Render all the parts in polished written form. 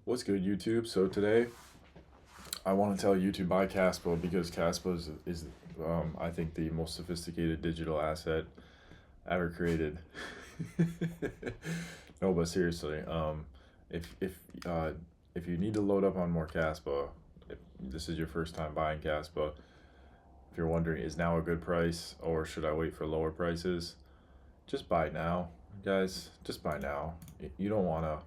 What's good, YouTube? So today I want to tell you to buy Caspo because Caspo is I think, the most sophisticated digital asset ever created. No, but seriously, if if uh, if you need to load up on more Caspo, if this is your first time buying Caspo, if you're wondering is now a good price or should I wait for lower prices, just buy now, guys. Just buy now. You don't want to,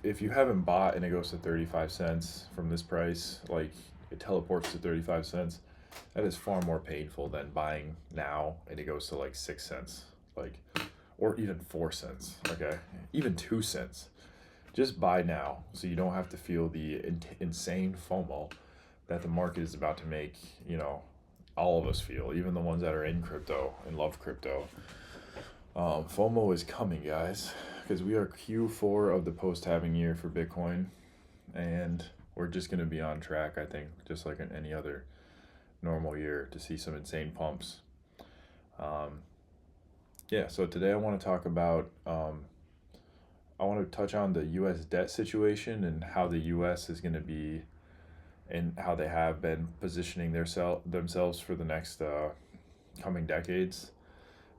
if you haven't bought and it goes to 35 cents from this price, like it teleports to 35 cents, that is far more painful than buying now and it goes to like 6 cents, like, or even 4 cents, okay? Even 2 cents. Just buy now so you don't have to feel the insane FOMO that the market is about to make, all of us feel, even the ones that are in crypto and love crypto. FOMO is coming, guys, because we are Q4 of the post-halving year for Bitcoin, and we're just going to be on track, I think, just like in any other normal year, to see some insane pumps. So today I want to talk about, I want to touch on the U.S. debt situation and how the U.S. is going to be, and how they have been positioning themselves for the next coming decades,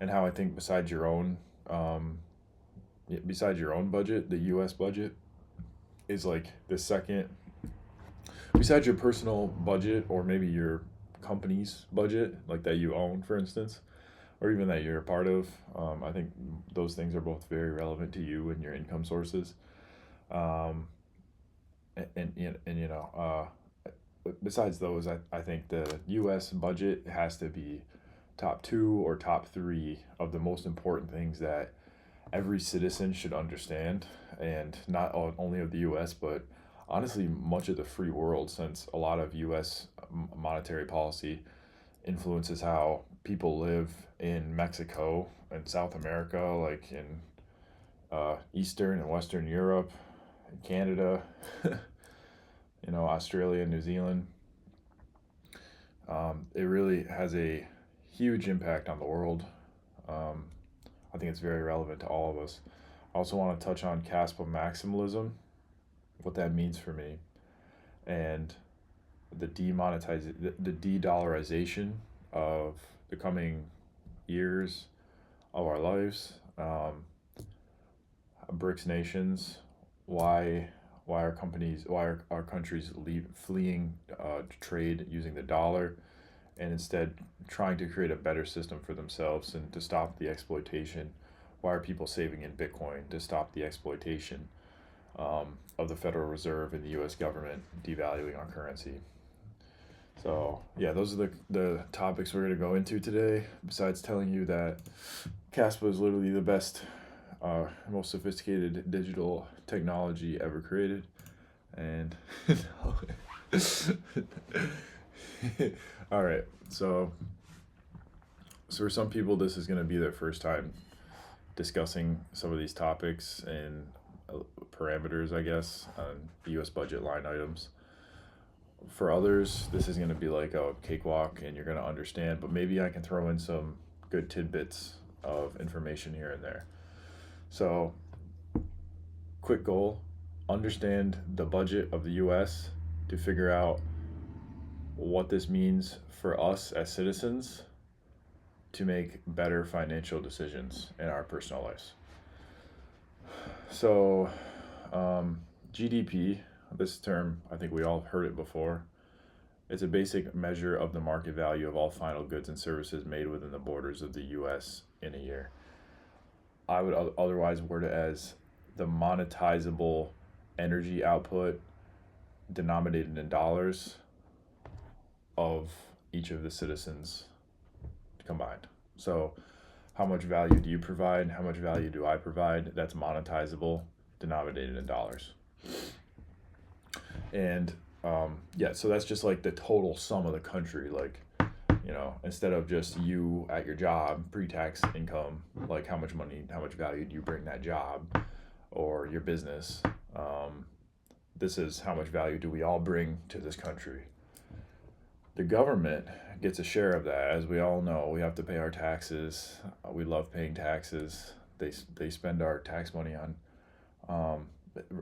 and how I think besides your own budget, the U.S. budget is like the second, besides your personal budget or maybe your company's budget, like that you own, for instance, or even that you're a part of. I think those things are both very relevant to you and your income sources. Um, Besides those, I think the U.S. budget has to be top two or top three of the most important things that every citizen should understand, and not only of the U.S., but honestly much of the free world, since a lot of U.S. monetary policy influences how people live in Mexico and South America, like in Eastern and Western Europe, Canada, Australia, New Zealand. It really has a huge impact on the world. I think it's very relevant to all of us. I also want to touch on Caspa maximalism, what that means for me, and the de-dollarization of the coming years of our lives. BRICS nations, why are our countries fleeing trade using the dollar, and instead trying to create a better system for themselves and to stop the exploitation? Why are people saving in Bitcoin to stop the exploitation of the Federal Reserve and the U.S. government devaluing our currency? So yeah, those are the topics we're going to go into today, besides telling you that Caspa is literally the best, most sophisticated digital technology ever created. And all right, so for some people this is going to be their first time discussing some of these topics and parameters, I guess, on the U.S. budget line items. For others, this is going to be like a cakewalk and you're going to understand, but maybe I can throw in some good tidbits of information here and there. So, quick goal: understand the budget of the U.S. to figure out what this means for us as citizens to make better financial decisions in our personal lives. So, GDP, this term, I think we all heard it before. It's a basic measure of the market value of all final goods and services made within the borders of the U.S. in a year. I would otherwise word it as the monetizable energy output denominated in dollars of each of the citizens combined. So how much value do you provide? How much value do I provide? That's monetizable, denominated in dollars. And so that's just like the total sum of the country. Like, instead of just you at your job, pre-tax income, like how much value do you bring that job or your business? This is how much value do we all bring to this country. The government gets a share of that. As we all know, we have to pay our taxes. We love paying taxes. They spend our tax money on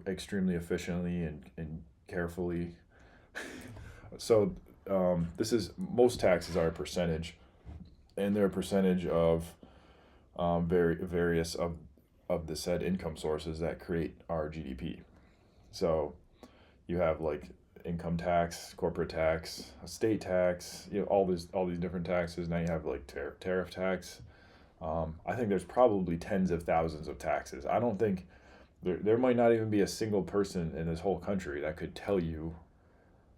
extremely efficiently and carefully. So this is, most taxes are a percentage, and they're a percentage of various of the said income sources that create our GDP. So you have like income tax, corporate tax, estate tax, all these different taxes. Now you have like tariff tax. I think there's probably tens of thousands of taxes. I don't think there might not even be a single person in this whole country that could tell you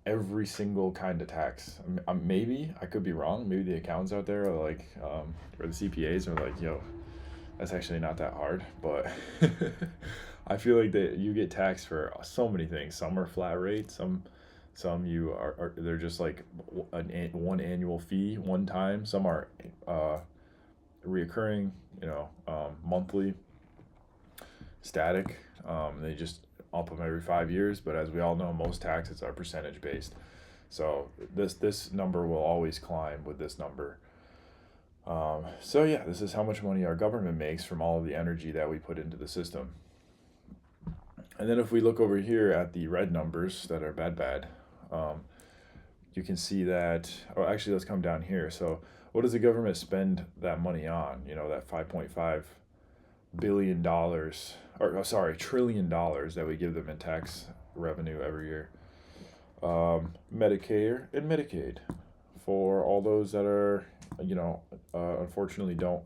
every single kind of tax. Maybe I could be wrong. Maybe the accountants out there are like, or the CPAs are like, yo, that's actually not that hard. But I feel like that you get taxed for so many things. Some are flat rate. Some you are they're just like one annual fee one time. Some are reoccurring, monthly, static. They just up them every 5 years. But as we all know, most taxes are percentage based. So this number will always climb with this number. So yeah, this is how much money our government makes from all of the energy that we put into the system. And then if we look over here at the red numbers that are bad, you can see that, or actually let's come down here. So what does the government spend that money on? That $5.5 billion, trillion dollars that we give them in tax revenue every year. Medicare and Medicaid for all those that are, unfortunately don't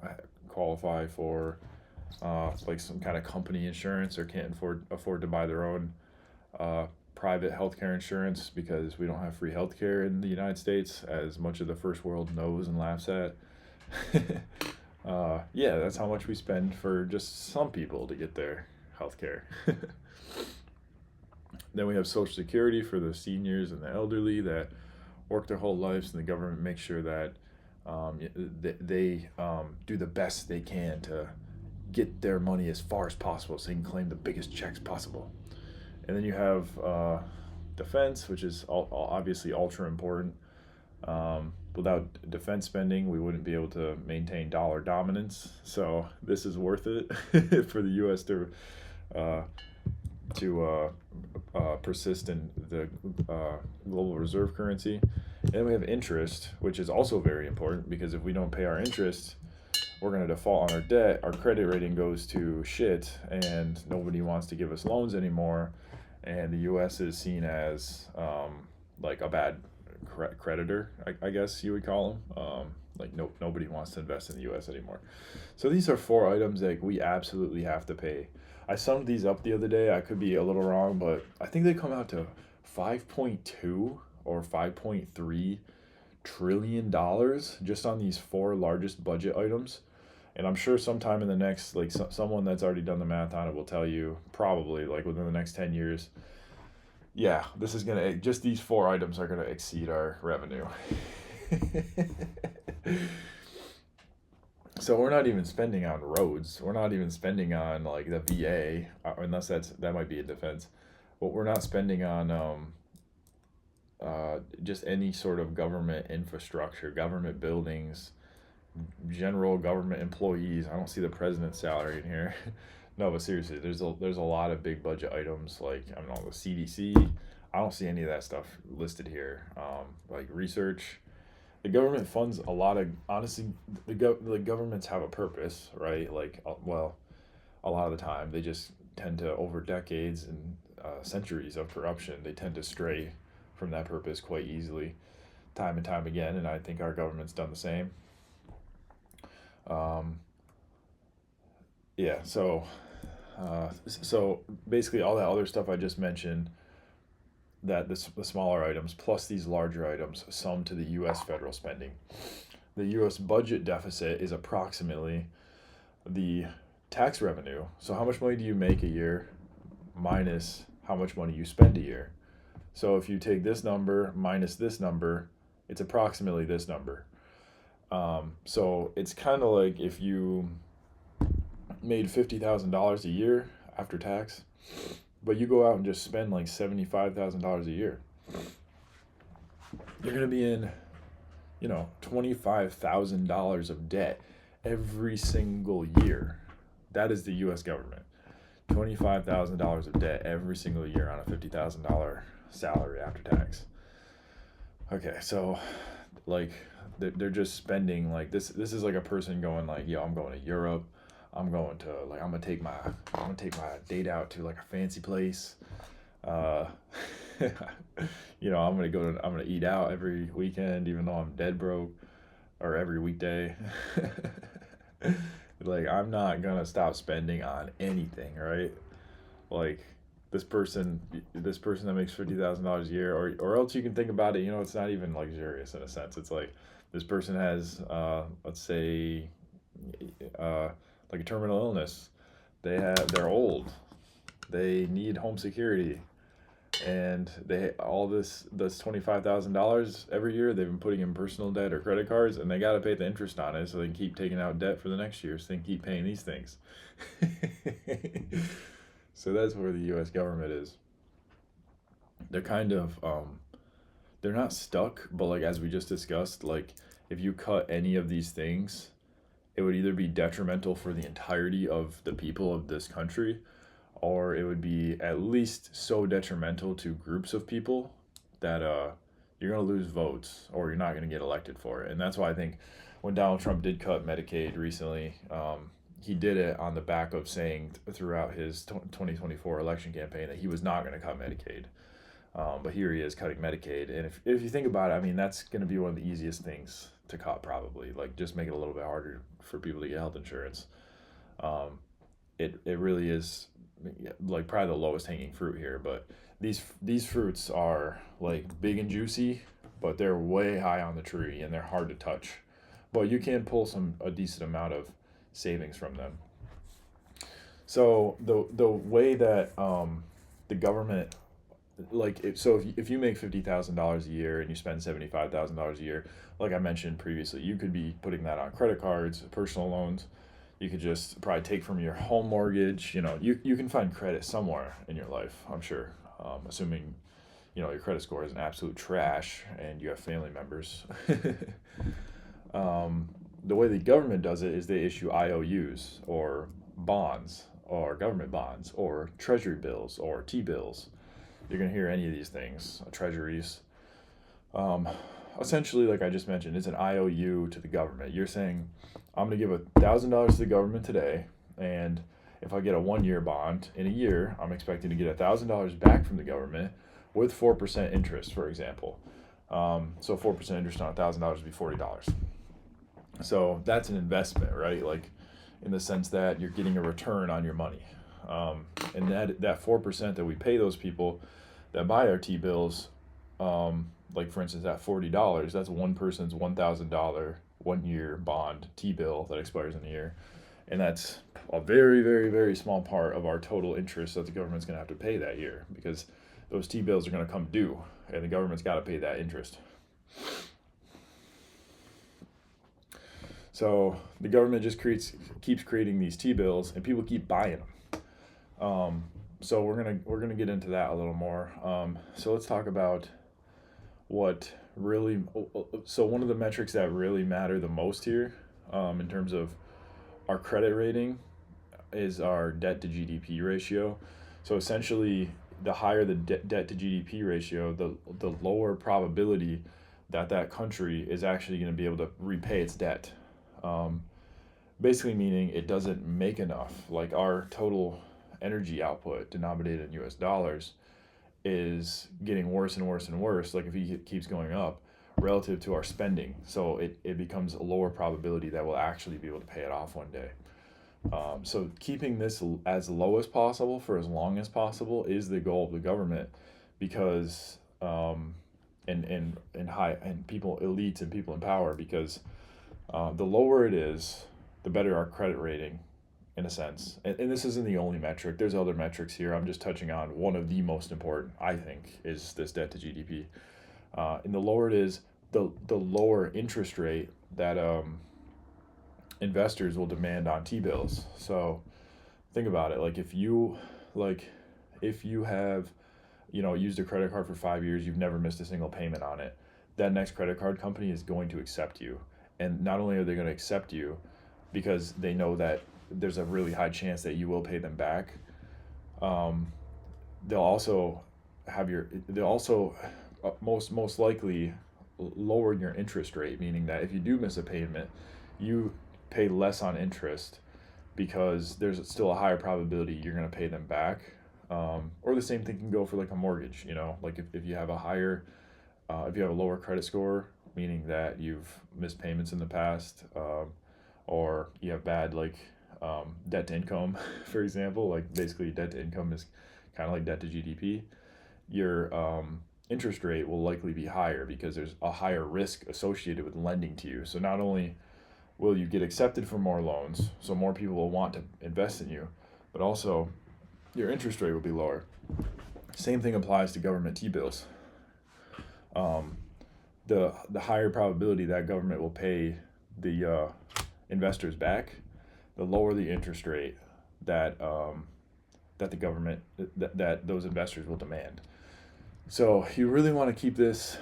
qualify for like some kind of company insurance or can't afford to buy their own private healthcare insurance, because we don't have free healthcare in the United States, as much of the first world knows and laughs at. Yeah, that's how much we spend for just some people to get their healthcare. Then we have Social Security for the seniors and the elderly that work their whole lives, and the government makes sure that they do the best they can to get their money as far as possible so they can claim the biggest checks possible. And then you have defense, which is obviously ultra important. Without defense spending, we wouldn't be able to maintain dollar dominance. So this is worth it for the U.S. to persist in the global reserve currency. And then we have interest, which is also very important, because if we don't pay our interest, we're going to default on our debt. Our credit rating goes to shit, and nobody wants to give us loans anymore. And the U.S. is seen as like a bad creditor, I guess you would call them. Nobody wants to invest in the U.S. anymore. So these are 4 items that we absolutely have to pay. I summed these up the other day. I could be a little wrong, but I think they come out to 5.2 or 5.3 trillion dollars just on these 4 largest budget items. And I'm sure sometime in the next, someone that's already done the math on it will tell you, probably within the next 10 years, yeah, this is gonna, just these 4 items are gonna exceed our revenue. So we're not even spending on roads. We're not even spending on the VA, unless that might be a defense. But we're not spending on just any sort of government infrastructure, government buildings, general government employees. I don't see the president's salary in here. No, but seriously, there's a lot of big budget items, like, I don't know, the CDC. I don't see any of that stuff listed here. Like research. The government funds a lot of, honestly, the governments have a purpose, right? Well, a lot of the time they just tend to, over decades and centuries of corruption, they tend to stray from that purpose quite easily, time and time again. And I think our government's done the same. Yeah, so basically all that other stuff I just mentioned, that the smaller items plus these larger items sum to the U.S. federal spending. The U.S. budget deficit is approximately the tax revenue. So how much money do you make a year minus how much money you spend a year? So if you take this number minus this number, it's approximately this number. So it's kind of like if you made $50,000 a year after tax, but you go out and just spend like $75,000 a year, you're going to be in, $25,000 of debt every single year. That is the U.S. government. $25,000 of debt every single year on a $50,000 salary after tax. Okay, so like they're just spending like this is like a person going like, yo, I'm going to Europe. I'm going to like I'm gonna take my date out to like a fancy place. Uh I'm gonna eat out every weekend even though I'm dead broke, or every weekday. Like I'm not gonna stop spending on anything, right? Like this person that makes $50,000 a year, or else you can think about it. It's not even luxurious in a sense. It's like this person has, let's say, uh, like a terminal illness. They're old. They need home security, and they all this $25,000 every year they've been putting in personal debt or credit cards, and they got to pay the interest on it so they can keep taking out debt for the next year, so they can keep paying these things. So that's where the U.S. government is. They're kind of they're not stuck, but like as we just discussed, like if you cut any of these things, it would either be detrimental for the entirety of the people of this country, or it would be at least so detrimental to groups of people that you're going to lose votes, or you're not going to get elected for it. And that's why I think when Donald Trump did cut Medicaid recently, he did it on the back of saying throughout his 2024 election campaign that he was not going to cut Medicaid. But here he is cutting Medicaid. And if you think about it, I mean, that's going to be one of the easiest things to cut, probably. Like, just make it a little bit harder for people to get health insurance. It really is, like, probably the lowest hanging fruit here. But these fruits are, like, big and juicy, but they're way high on the tree, and they're hard to touch. But you can pull a decent amount of savings from them. So the way that the government, like if you make $50,000 a year and you spend $75,000 a year, like I mentioned previously, you could be putting that on credit cards, personal loans. You could just probably take from your home mortgage. You can find credit somewhere in your life, I'm sure, assuming your credit score isn't absolute trash and you have family members. The way the government does it is they issue IOUs, or bonds, or government bonds, or treasury bills, or T-bills. You're going to hear any of these things, treasuries. Um, Essentially, like I just mentioned, it's an IOU to the government. You're saying, I'm going to give $1,000 to the government today, and if I get a 1-year bond in a year, I'm expecting to get $1,000 back from the government with 4% interest, for example. So 4% interest on $1,000 would be $40. So that's an investment, right? Like, in the sense that you're getting a return on your money. And that 4% that we pay those people that buy our T-bills, like for instance, at $40, that's one person's $1,000 1-year bond T-bill that expires in a year. And that's a very, very, very small part of our total interest that the government's going to have to pay that year, because those T-bills are going to come due, and the government's got to pay that interest. So the government just keeps creating these T-bills, and people keep buying them. So we're gonna get into that a little more. So let's talk about what really. So one of the metrics that really matter the most here, in terms of our credit rating, is our debt to GDP ratio. So essentially, the higher the debt to GDP ratio, the lower probability that country is actually going to be able to repay its debt. Basically meaning it doesn't make enough. Like, our total energy output denominated in US dollars is getting worse and worse and worse, like if it keeps going up relative to our spending. So it becomes a lower probability that we'll actually be able to pay it off one day. So keeping this as low as possible for as long as possible is the goal of the government, because and high and people, elites and people in power, because the lower it is, the better our credit rating, in a sense. And this isn't the only metric. There's other metrics here. I'm just touching on one of the most important, I think, is this debt to GDP. And the lower it is, the lower interest rate that investors will demand on T-bills. So think about it. Like, if you have, used a credit card for 5 years, you've never missed a single payment on it, that next credit card company is going to accept you. And not only are they going to accept you because they know that there's a really high chance that you will pay them back, um, they'll also they'll also most likely lower your interest rate, meaning that if you do miss a payment, you pay less on interest because there's still a higher probability you're going to pay them back. Or the same thing can go for like a mortgage, like if you have a higher, if you have a lower credit score, meaning that you've missed payments in the past, or you have bad like debt to income, for example, like basically debt to income is kind of like debt to GDP, your interest rate will likely be higher because there's a higher risk associated with lending to you. So not only will you get accepted for more loans, so more people will want to invest in you, but also your interest rate will be lower. Same thing applies to government T-bills. Um, the higher probability that government will pay the investors back, the lower the interest rate that that the government that those investors will demand. So you really want to keep this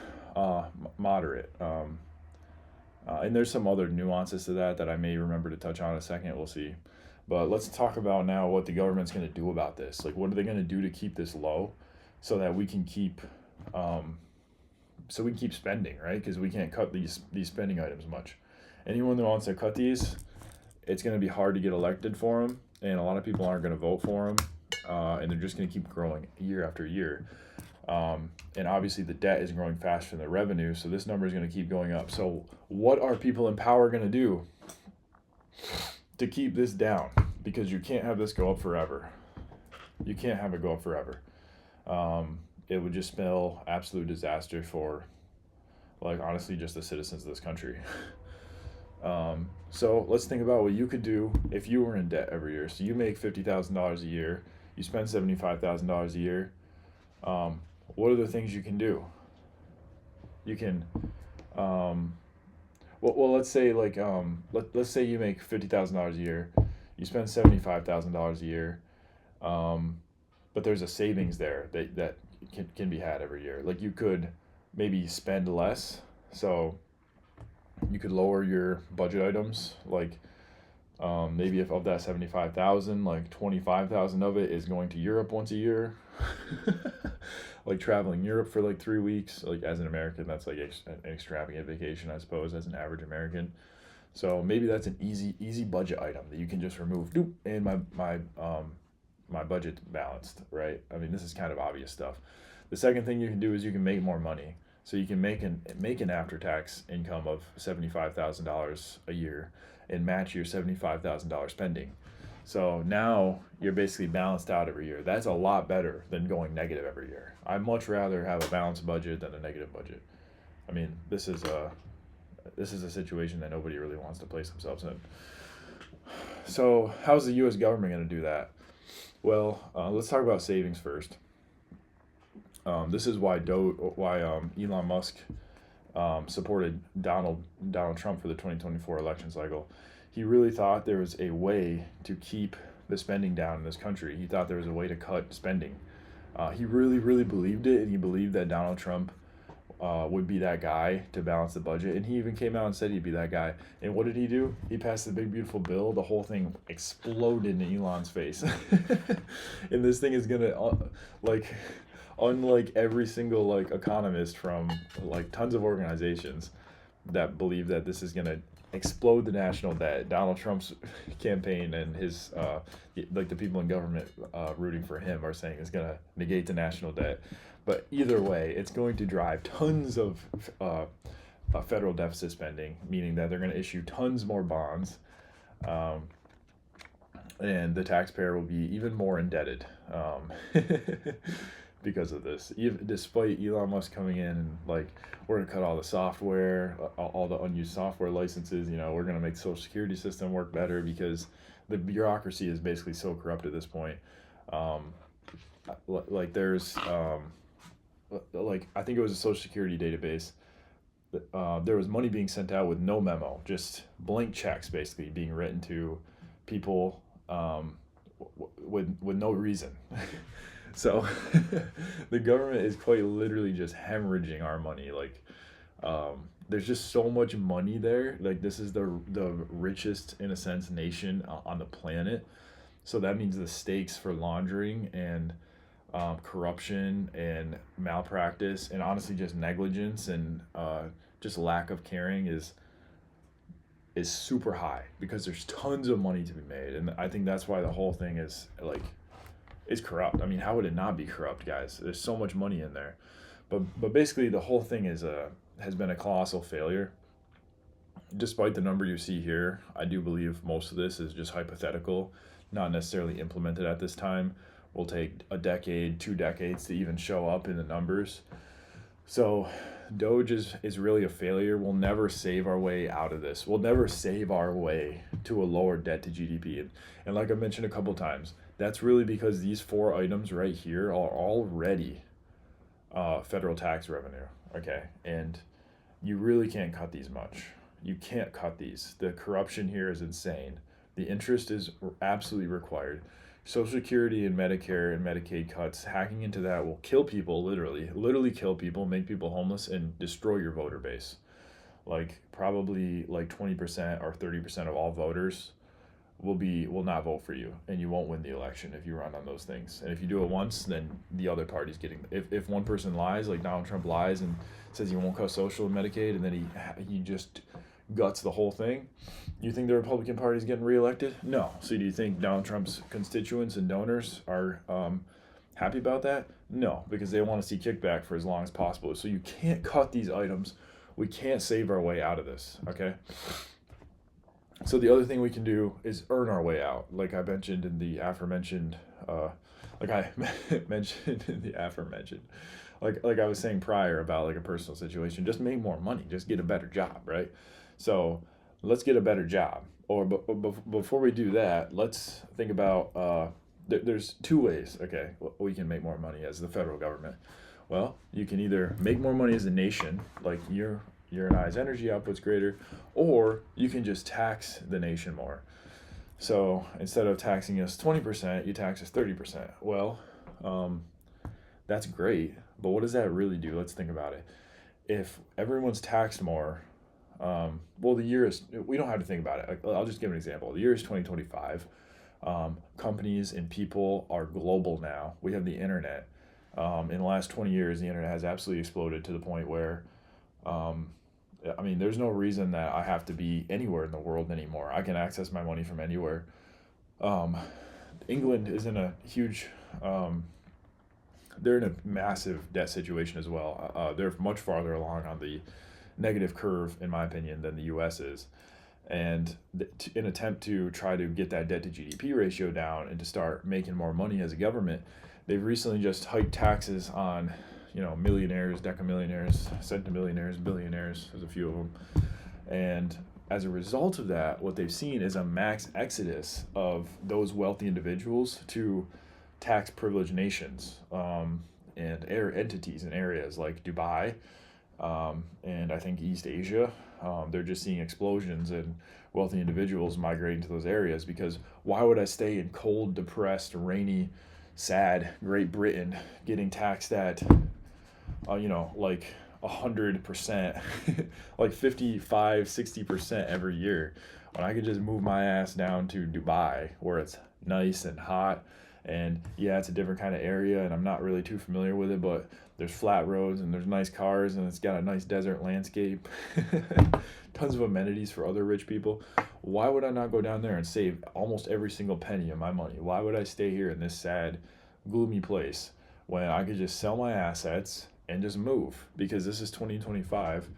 moderate. And there's some other nuances to that I may remember to touch on in a second. We'll see. But let's talk about now what the government's going to do about this. Like, what are they going to do to keep this low, so that we can keep, spending, right? Because we can't cut these spending items much. Anyone that wants to cut these, it's going to be hard to get elected for them, and a lot of people aren't going to vote for them, and they're just going to keep growing year after year. And obviously the debt is growing faster than the revenue, so this number is going to keep going up. So what are people in power going to do to keep this down? Because you can't have this go up forever. You can't have it go up forever. It would just spell absolute disaster for, like, honestly, just the citizens of this country. So let's think about what you could do if you were in debt every year. So you make $50,000 a year, you spend $75,000 a year. What are the things you can do? You can, let's say like, let's say you make $50,000 a year, you spend $75,000 a year, but there's a savings there that can be had every year. Like, you could maybe spend less, so you could lower your budget items. Like, maybe if of that 75,000, like 25,000 of it is going to Europe once a year. Like traveling Europe for like 3 weeks. Like, as an American, that's like an extravagant vacation, I suppose, as an average American. So maybe that's an easy budget item that you can just remove. Doop, and my budget's balanced, right? I mean, this is kind of obvious stuff. The second thing you can do is you can make more money. So you can make an after-tax income of $75,000 a year and match your $75,000 spending. So now you're basically balanced out every year. That's a lot better than going negative every year. I'd much rather have a balanced budget than a negative budget. I mean, this is a situation that nobody really wants to place themselves in. So how's the U.S. government going to do that? Well, let's talk about savings first. This is why Elon Musk supported Donald Trump for the 2024 election cycle. He really thought there was a way to keep the spending down in this country. He thought there was a way to cut spending. He really, really believed it, and he believed that Donald Trump would be that guy to balance the budget. And he even came out and said he'd be that guy. And what did he do? He passed the big, beautiful bill. The whole thing exploded in Elon's face. And this thing is going to, unlike every single like economist from like tons of organizations that believe that this is going to explode the national debt, Donald Trump's campaign and his the people in government rooting for him are saying it's going to negate the national debt. But either way, it's going to drive tons of federal deficit spending, meaning that they're going to issue tons more bonds, and the taxpayer will be even more indebted because of this. Even despite Elon Musk coming in and like, we're going to cut all the software, all the unused software licenses. We're going to make the Social Security system work better because the bureaucracy is basically so corrupt at this point. There's I think it was a Social Security database. There was money being sent out with no memo, just blank checks basically being written to people with no reason. So the government is quite literally just hemorrhaging our money. There's just so much money there. Like, this is the richest, in a sense, nation on the planet. So that means the stakes for laundering and corruption and malpractice and honestly just negligence and just lack of caring is super high because there's tons of money to be made, and I think that's why the whole thing is like is corrupt. I mean, how would it not be corrupt, guys? There's so much money in there, but basically the whole thing is has been a colossal failure. Despite the number you see here, I do believe most of this is just hypothetical, not necessarily implemented at this time. Will take a decade, 2 decades to even show up in the numbers. So Doge is really a failure. We'll never save our way out of this. We'll never save our way to a lower debt to GDP. And like I mentioned a couple times, that's really because these four items right here are already federal tax revenue. Okay. And you really can't cut these much. You can't cut these. The corruption here is insane. The interest is absolutely required. Social Security and Medicare and Medicaid cuts, hacking into that will kill people, literally kill people, make people homeless, and destroy your voter base. Like probably like 20% or 30% of all voters will not vote for you, and you won't win the election if you run on those things. And if you do it once, then the other party's getting. If one person lies, like Donald Trump lies and says he won't cut social and Medicaid, and then he just guts the whole thing, you think the Republican Party is getting reelected? No. So do you think Donald Trump's constituents and donors are happy about that? No, because they want to see kickback for as long as possible. So you can't cut these items. We can't save our way out of this, okay? So the other thing we can do is earn our way out, like I mentioned in the aforementioned, like I mentioned in the aforementioned, like I was saying prior about like a personal situation. Just make more money, just get a better job, right? So let's get a better job. Or before we do that, let's think about there's two ways, okay, we can make more money as the federal government. Well, you can either make more money as a nation, like your and I's energy output's greater, or you can just tax the nation more. So instead of taxing us 20%, you tax us 30%. Well, that's great, but what does that really do? Let's think about it. If everyone's taxed more, well, the year is, we don't have to think about it. I'll just give an example. The year is 2025. Companies and people are global now. We have the internet. In the last 20 years, the internet has absolutely exploded to the point where, I mean, there's no reason that I have to be anywhere in the world anymore. I can access my money from anywhere. England is in a huge, they're in a massive debt situation as well. They're much farther along on the negative curve, in my opinion, than the U.S. is. And in attempt to try to get that debt to GDP ratio down and to start making more money as a government, they've recently just hiked taxes on, millionaires, decamillionaires, centimillionaires, billionaires. There's a few of them. And as a result of that, what they've seen is a mass exodus of those wealthy individuals to tax privileged nations and entities in areas like Dubai and I think East Asia. They're just seeing explosions in wealthy individuals migrating to those areas because why would I stay in cold, depressed, rainy, sad Great Britain getting taxed at, like 100%, like 55, 60% every year when I could just move my ass down to Dubai where it's nice and hot. And yeah, it's a different kind of area and I'm not really too familiar with it, but there's flat roads and there's nice cars and it's got a nice desert landscape. Tons of amenities for other rich people. Why would I not go down there and save almost every single penny of my money? Why would I stay here in this sad, gloomy place when I could just sell my assets and just move? Because this is 2025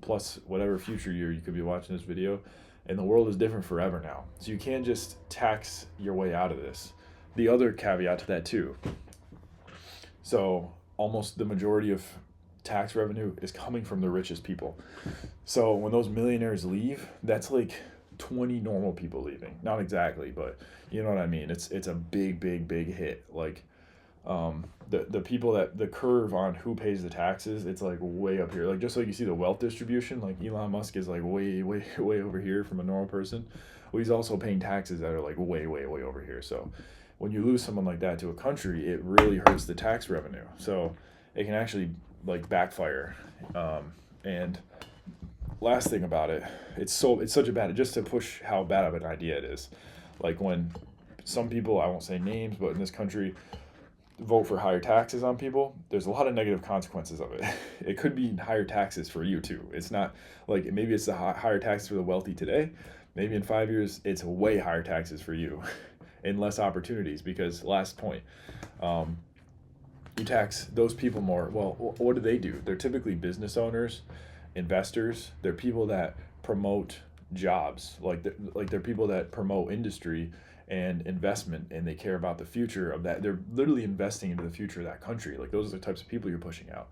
plus whatever future year you could be watching this video, and the world is different forever now. So you can't just tax your way out of this. The other caveat to that too. So almost the majority of tax revenue is coming from the richest people. So when those millionaires leave, that's like 20 normal people leaving. Not exactly, but you know what I mean. It's a big hit. Like the people that the curve on who pays the taxes, it's like way up here. Like just like you see the wealth distribution, like Elon Musk is like way over here from a normal person. Well, he's also paying taxes that are like way over here. So when you lose someone like that to a country, it really hurts the tax revenue. So it can actually like backfire. And last thing about it, it's such a bad, just to push how bad of an idea it is. Like when some people, I won't say names, but in this country, vote for higher taxes on people, there's a lot of negative consequences of it. It could be higher taxes for you too. It's not like maybe it's the higher taxes for the wealthy today. Maybe in 5 years, it's way higher taxes for you and less opportunities because, last point, um, you tax those people more. Well, what do? They're typically business owners, investors. They're people that promote jobs. They're people that promote industry and investment, and they care about the future of that. They're literally investing into the future of that country. Like, those are the types of people you're pushing out,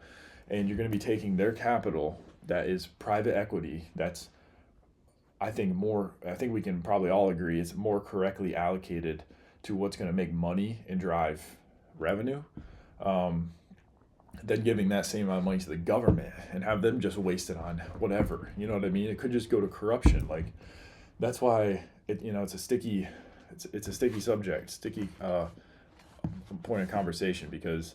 and you're going to be taking their capital that is private equity. That's, I think we can probably all agree it's more correctly allocated to what's going to make money and drive revenue, um, than giving that same amount of money to the government and have them just waste it on whatever. You know what I mean? It could just go to corruption. Like, that's why it's a sticky, it's a sticky subject, sticky point of conversation because,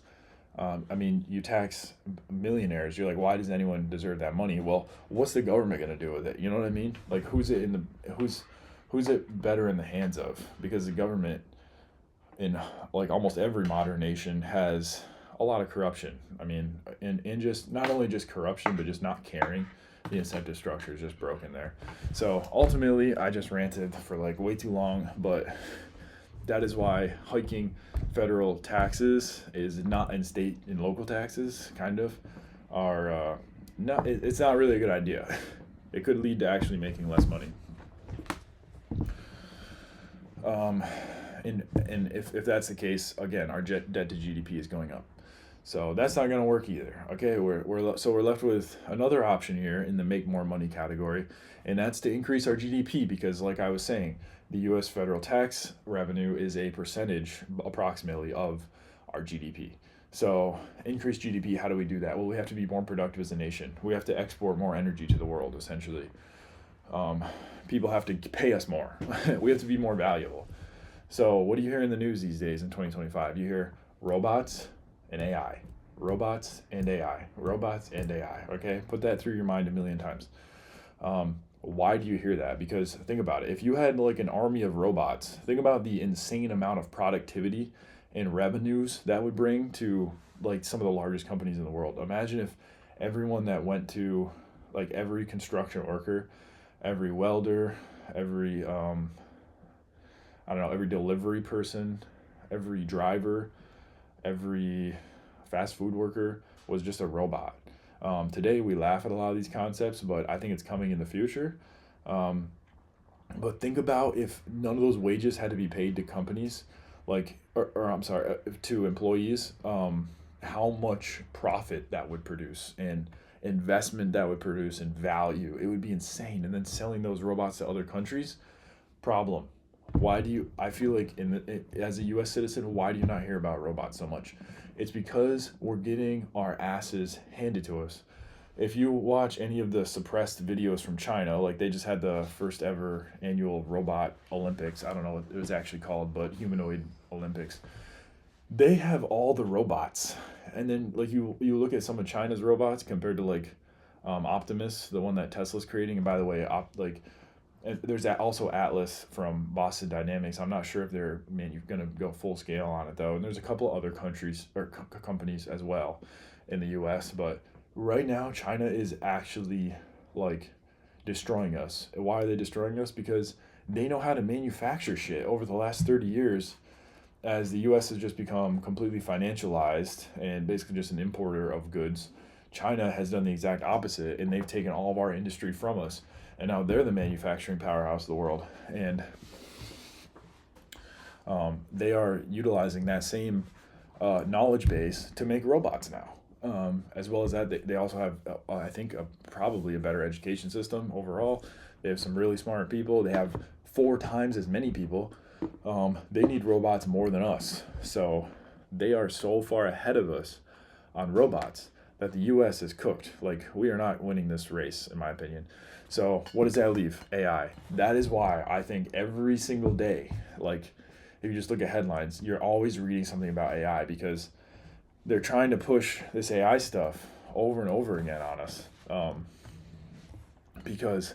I mean, you tax millionaires. You're like, why does anyone deserve that money? Well, what's the government gonna do with it? You know what I mean? Like, who's it better in the hands of? Because the government in like almost every modern nation has a lot of corruption. I mean, and just not only just corruption, but just not caring. The incentive structure is just broken there. So ultimately, I just ranted for like way too long, but that is why hiking federal taxes is not, in state and local taxes kind of are not. It's not really a good idea. It could lead to actually making less money. Um, and if that's the case, again, our debt to GDP is going up. So that's not going to work either. Okay, we're left with another option here in the make more money category, and that's to increase our GDP because, like I was saying, the U.S. federal tax revenue is a percentage approximately of our GDP. So increase GDP. How do we do that? Well, we have to be more productive as a nation. We have to export more energy to the world. Essentially, um, people have to pay us more. We have to be more valuable. So what do you hear in the news these days in 2025? You hear robots and AI. Robots and AI. Robots and AI. Okay? Put that through your mind a million times. Why do you hear that? Because think about it. If you had like an army of robots, think about the insane amount of productivity and revenues that would bring to like some of the largest companies in the world. Imagine if everyone that went to like every construction worker, every welder, every I don't know, every delivery person, every driver, every fast food worker was just a robot. Today we laugh at a lot of these concepts, but I think it's coming in the future. Um, but think about if none of those wages had to be paid to companies, or I'm sorry, to employees, how much profit that would produce and investment that would produce and value. It would be insane. And then selling those robots to other countries, problem. Why do you, I feel like as a US citizen, why do you not hear about robots so much? It's because we're getting our asses handed to us. If you watch any of the suppressed videos from China, like they just had the first ever annual robot Olympics. I don't know what it was actually called, but humanoid Olympics. They have all the robots. And then like you look at some of China's robots compared to like Optimus, the one that Tesla's creating. And by the way, and there's also Atlas from Boston Dynamics. I'm not sure if they're going to go full scale on it though. And there's a couple other countries or companies as well in the U.S. But right now, China is actually like destroying us. Why are they destroying us? Because they know how to manufacture shit. Over the last 30 years, as the U.S. has just become completely financialized and basically just an importer of goods, China has done the exact opposite, and they've taken all of our industry from us. And now they're the manufacturing powerhouse of the world. And they are utilizing that same knowledge base to make robots now. As well as that, they also have, I think, probably a better education system overall. They have some really smart people. They have 4 times as many people. They need robots more than us. So they are so far ahead of us on robots that the U.S. is cooked. Like, we are not winning this race, in my opinion. So what does that leave? AI. That is why I think every single day, like, if you just look at headlines, you're always reading something about AI because they're trying to push this AI stuff over and over again on us. Because,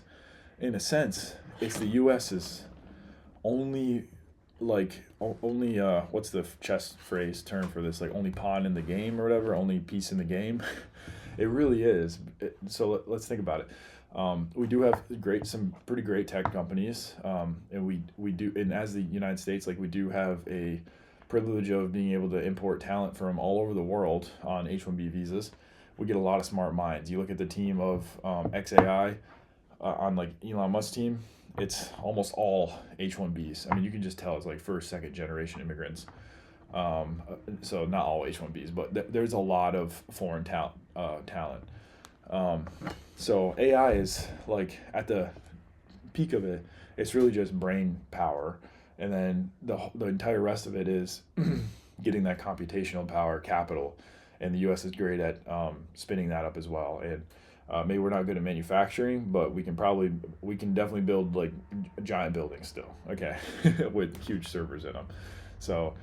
in a sense, it's the U.S.'s only like only what's the chess phrase term for this, like only pawn in the game or whatever, only piece in the game. It really is. So let's think about it. We do have some pretty great tech companies, and we do, and as the United States, like we do have a privilege of being able to import talent from all over the world on H-1B visas. We get a lot of smart minds. You look at the team of XAI on like Elon Musk's team, it's almost all H-1Bs. I mean, you can just tell it's like first, second generation immigrants. So not all H-1Bs, but there's a lot of foreign talent. Um, so AI is like at the peak of it. It's really just brain power, and then the entire rest of it is getting that computational power capital, and the U.S. is great at spinning that up as well. And maybe we're not good at manufacturing, but we can definitely build like giant buildings still, okay, with huge servers in them. So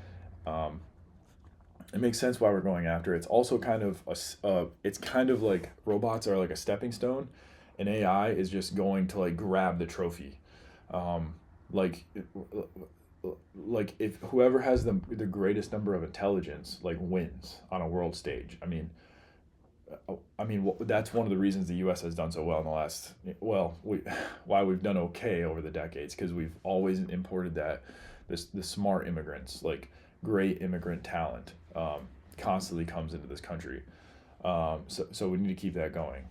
it makes sense why we're going after it. It's also kind of it's kind of like robots are like a stepping stone, and AI is just going to like grab the trophy. Um, like like if whoever has the greatest number of intelligence like wins on a world stage. That's one of the reasons the U.S. has done so well in the last, why we've done okay over the decades, because we've always imported the smart immigrants, like great immigrant talent, constantly comes into this country. So we need to keep that going.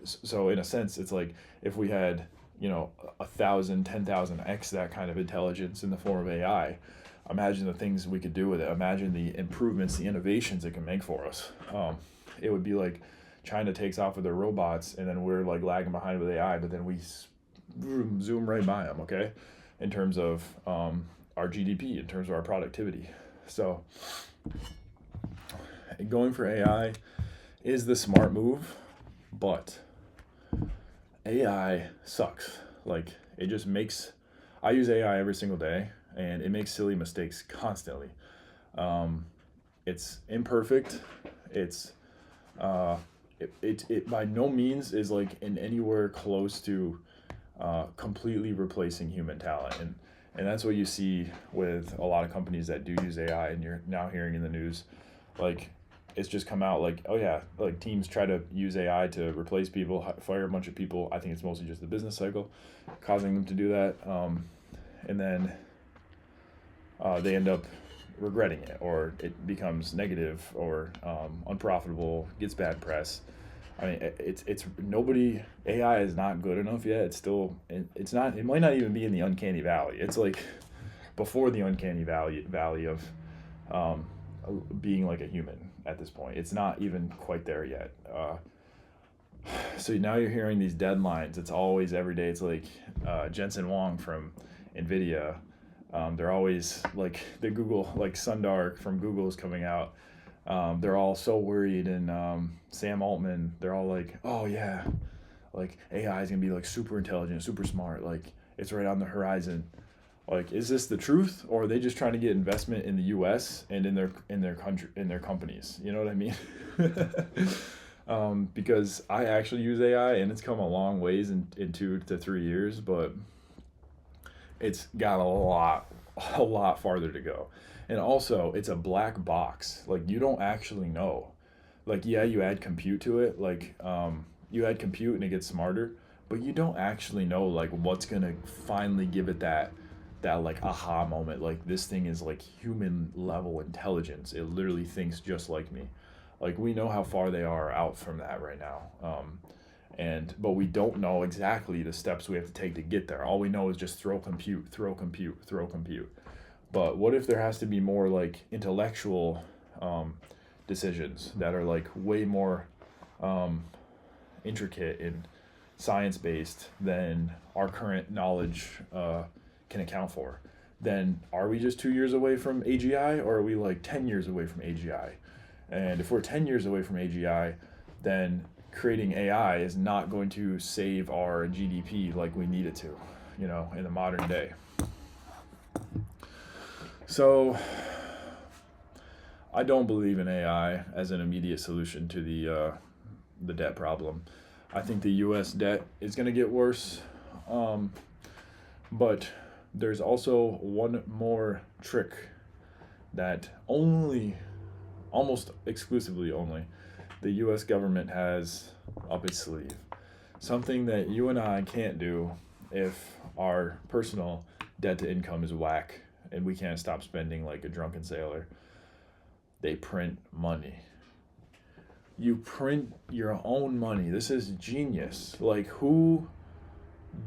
So in a sense, it's like if we had, 1,000, 10,000x that kind of intelligence in the form of AI, imagine the things we could do with it. Imagine the improvements, the innovations it can make for us. It would be like China takes off with their robots, and then we're like lagging behind with AI, but then we zoom right by them, okay? In terms of our GDP, in terms of our productivity. So going for AI is the smart move, but AI sucks. Like it just makes, I use AI every single day, and it makes silly mistakes constantly. It's imperfect. It's it by no means is like in anywhere close to completely replacing human talent, and that's what you see with a lot of companies that do use AI, and you're now hearing in the news, like it's just come out like, oh yeah, like teams try to use AI to replace people, fire a bunch of people. I think it's mostly just the business cycle causing them to do that, and then they end up regretting it, or it becomes negative or unprofitable, gets bad press. I mean, it's nobody. AI is not good enough yet. It's not. It might not even be in the uncanny valley. It's like before the uncanny valley of being like a human at this point. It's not even quite there yet. So now you're hearing these deadlines. It's always every day. It's like Jensen Huang from NVIDIA. They're always like the Google, like Sundar from Google is coming out. They're all so worried, and Sam Altman, they're all like, oh yeah, like AI is gonna be like super intelligent, super smart, like it's right on the horizon. Like, is this the truth, or are they just trying to get investment in the U.S. and in their country, in their companies? You know what I mean? Because I actually use AI, and it's come a long ways in 2 to 3 years, but it's got a lot farther to go. And also, it's a black box. Like, you don't actually know. Like, yeah, you add compute to it. Like, you add compute and it gets smarter, but you don't actually know like what's gonna finally give it that like aha moment. Like, this thing is like human level intelligence. It literally thinks just like me. Like, we know how far they are out from that right now. But we don't know exactly the steps we have to take to get there. All we know is just throw compute, throw compute, throw compute. But what if there has to be more like intellectual decisions that are like way more intricate and science based than our current knowledge can account for? Then are we just 2 years away from AGI, or are we like 10 years away from AGI? And if we're 10 years away from AGI, then creating AI is not going to save our GDP like we need it to, in the modern day. So I don't believe in AI as an immediate solution to the debt problem. I think the U.S. debt is going to get worse, but There's also one more trick that only, almost exclusively only, the US government has up its sleeve. Something that you and I can't do if our personal debt to income is whack and we can't stop spending like a drunken sailor. They print money. You print your own money. This is genius. Like, who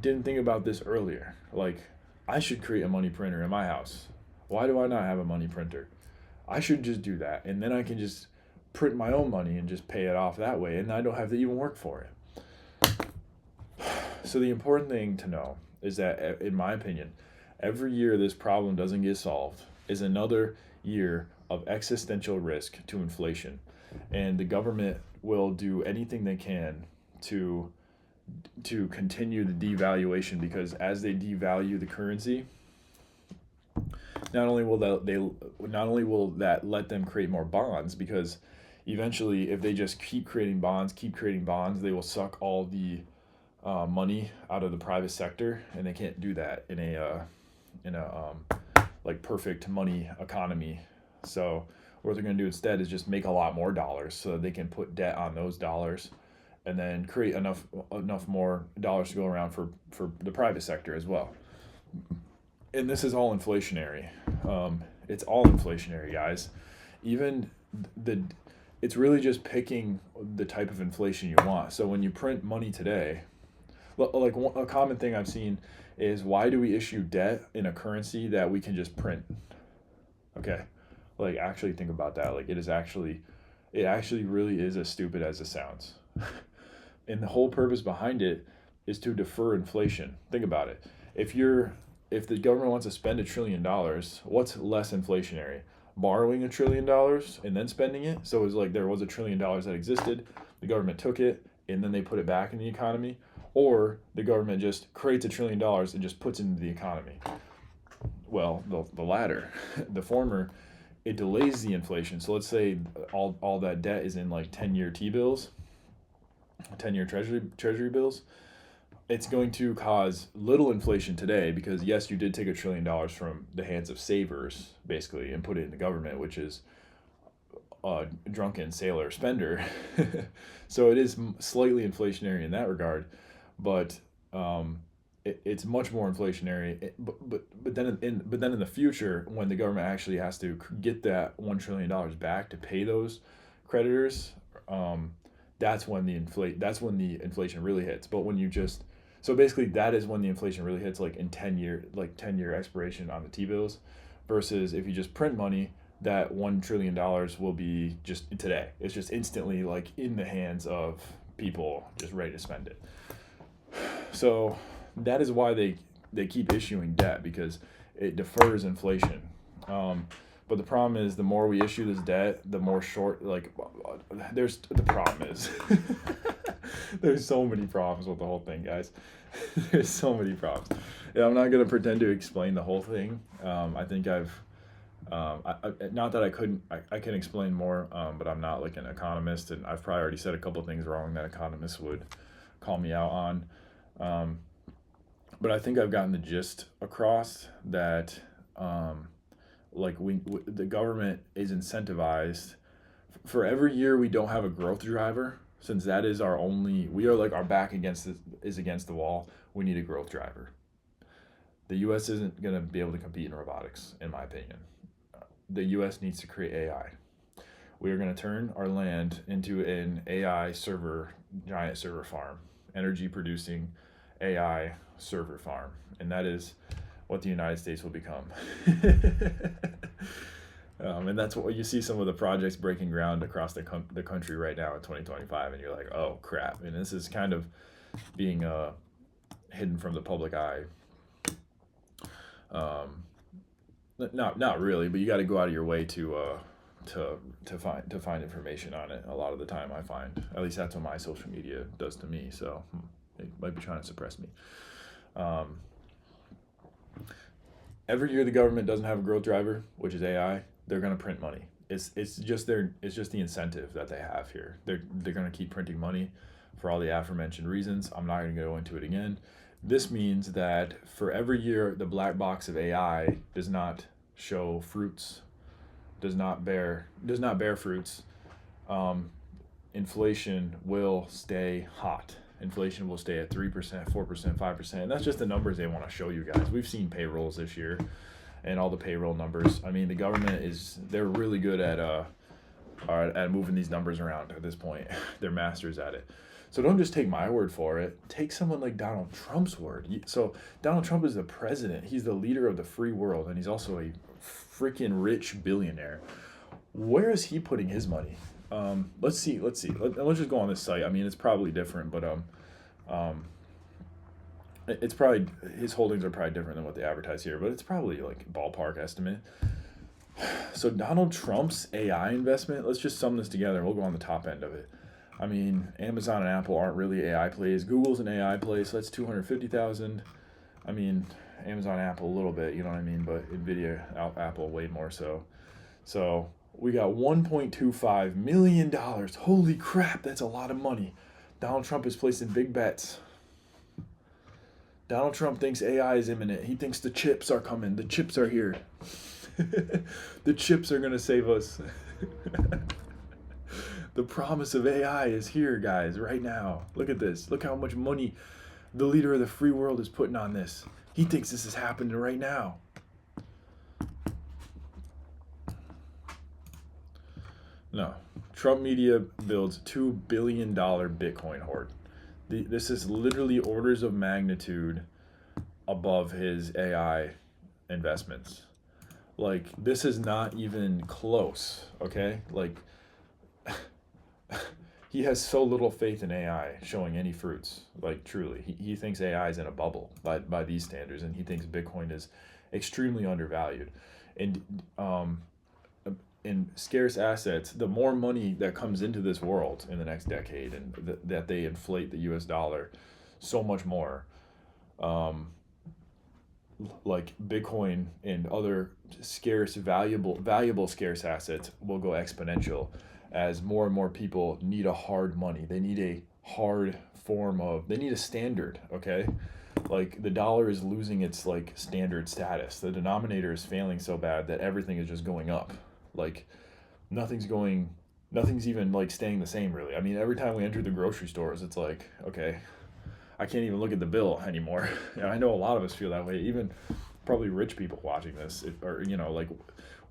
didn't think about this earlier? Like, I should create a money printer in my house. Why do I not have a money printer? I should just do that, and then I can just print my own money and just pay it off that way, and I don't have to even work for it. So the important thing to know is that, in my opinion, every year this problem doesn't get solved is another year of existential risk to inflation. And the government will do anything they can to continue the devaluation, because as they devalue the currency, not only will that let them create more bonds, because eventually if they just keep creating bonds, they will suck all the money out of the private sector, and they can't do that in a like perfect money economy. So what they're going to do instead is just make a lot more dollars so that they can put debt on those dollars, and then create enough more dollars to go around for the private sector as well. And this is all inflationary. It's all inflationary, guys. Even it's really just picking the type of inflation you want. So when you print money today, like a common thing I've seen is, why do we issue debt in a currency that we can just print? Okay, like actually think about that. Like it actually really is as stupid as it sounds. And the whole purpose behind it is to defer inflation. Think about it. If the government wants to spend $1 trillion, what's less inflationary? Borrowing $1 trillion and then spending it? So it was like there was $1 trillion that existed, the government took it, and then they put it back in the economy, or the government just creates $1 trillion and just puts it into the economy. Well, the latter. The former, it delays the inflation. So let's say all that debt is in like 10-year T-bills, 10-year treasury bills. It's going to cause little inflation today, because yes, you did take $1 trillion from the hands of savers basically and put it in the government, which is a drunken sailor spender. So it is slightly inflationary in that regard, but it's much more inflationary. But then in the future, when the government actually has to get that $1 trillion back to pay those creditors, that's when the inflation really hits. But when you just so basically that is when the inflation really hits, like in 10-year expiration on the T-bills, versus if you just print money, that $1 trillion will be just today. It's just instantly like in the hands of people just ready to spend it. So that is why they keep issuing debt, because it defers inflation. But the problem is, the more we issue this debt, the more the problem is there's so many problems with the whole thing, guys. There's so many problems. Yeah, I'm not going to pretend to explain the whole thing. I think not that I can explain more, but I'm not like an economist, and I've probably already said a couple of things wrong that economists would call me out on. But I think I've gotten the gist across that, the government is incentivized for every year we don't have a growth driver, since that is we are like our back against the wall. We need a growth driver. The U.S. isn't going to be able to compete in robotics, in my opinion. The U.S. needs to create AI. We are going to turn our land into an AI giant server farm, energy producing AI server farm. And that is what the United States will become. And that's what you see some of the projects breaking ground across the country right now in 2025, and you're like, oh crap. And this is kind of being hidden from the public eye. Not really, but you got to go out of your way to find information on it. A lot of the time, I find, at least that's what my social media does to me. So they might be trying to suppress me. Every year the government doesn't have a growth driver, which is AI, they're going to print money. It's just the incentive that they have here. They're going to keep printing money for all the aforementioned reasons. I'm not going to go into it again. This means that for every year the black box of AI does not show fruits, does not bear fruits, um, inflation will stay hot. Inflation will stay at 3%, 4%, 5%. And that's just the numbers they want to show you guys. We've seen payrolls this year and all the payroll numbers. I mean, the government they're really good at moving these numbers around at this point. They're masters at it. So don't just take my word for it. Take someone like Donald Trump's word. So Donald Trump is the president. He's the leader of the free world, and he's also a freaking rich billionaire. Where is he putting his money? Let's see. Let's just go on this site. I mean, it's probably different, but it's probably his holdings are probably different than what they advertise here. But it's probably like ballpark estimate. So Donald Trump's AI investment. Let's just sum this together. We'll go on the top end of it. I mean, Amazon and Apple aren't really AI plays. Google's an AI play, so that's 250,000. I mean, Amazon, Apple a little bit, you know what I mean, but Nvidia, Apple way more so. So we got $1.25 million. Holy crap, that's a lot of money. Donald Trump is placing big bets. Donald Trump thinks AI is imminent. He thinks the chips are coming. The chips are here. The chips are going to save us. The promise of AI is here, guys, right now. Look at this. Look how much money the leader of the free world is putting on this. He thinks this is happening right now. No. Trump Media builds $2 billion Bitcoin hoard. This is literally orders of magnitude above his AI investments. Like, this is not even close, okay? Like, he has so little faith in AI showing any fruits. Like, truly, he thinks AI is in a bubble by these standards, and he thinks Bitcoin is extremely undervalued. And in scarce assets, the more money that comes into this world in the next decade, and that they inflate the U.S. dollar so much more, like Bitcoin and other scarce, valuable scarce assets will go exponential as more and more people need a hard money. They need a hard they need a standard, okay? Like, the dollar is losing its like standard status. The denominator is failing so bad that everything is just going up. Like, nothing's even like staying the same, really. I mean, every time we enter the grocery stores, it's like, okay, I can't even look at the bill anymore. And I know a lot of us feel that way, even probably rich people watching this, or, you know, like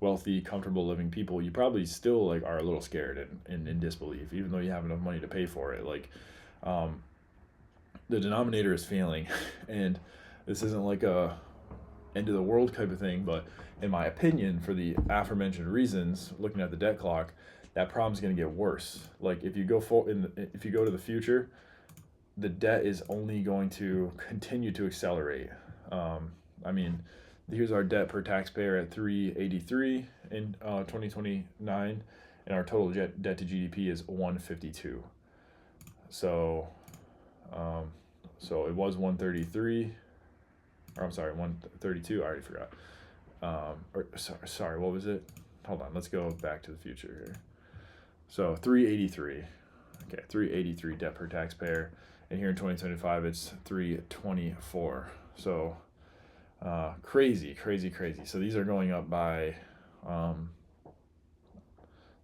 wealthy, comfortable living people. You probably still like are a little scared and in disbelief, even though you have enough money to pay for it. Like, the denominator is failing, and this isn't like a end of the world type of thing, but in my opinion, for the aforementioned reasons, looking at the debt clock, that problem's going to get worse. Like, if you go to the future, the debt is only going to continue to accelerate. I mean, here's our debt per taxpayer at 383 in 2029, and our total debt to GDP is 152. So it was 133. Or I'm sorry, 132. I already forgot. Sorry, what was it? Hold on, let's go back to the future here. So 383. Okay, 383 debt per taxpayer. And here in 2025, it's 324. So crazy. So these are going up by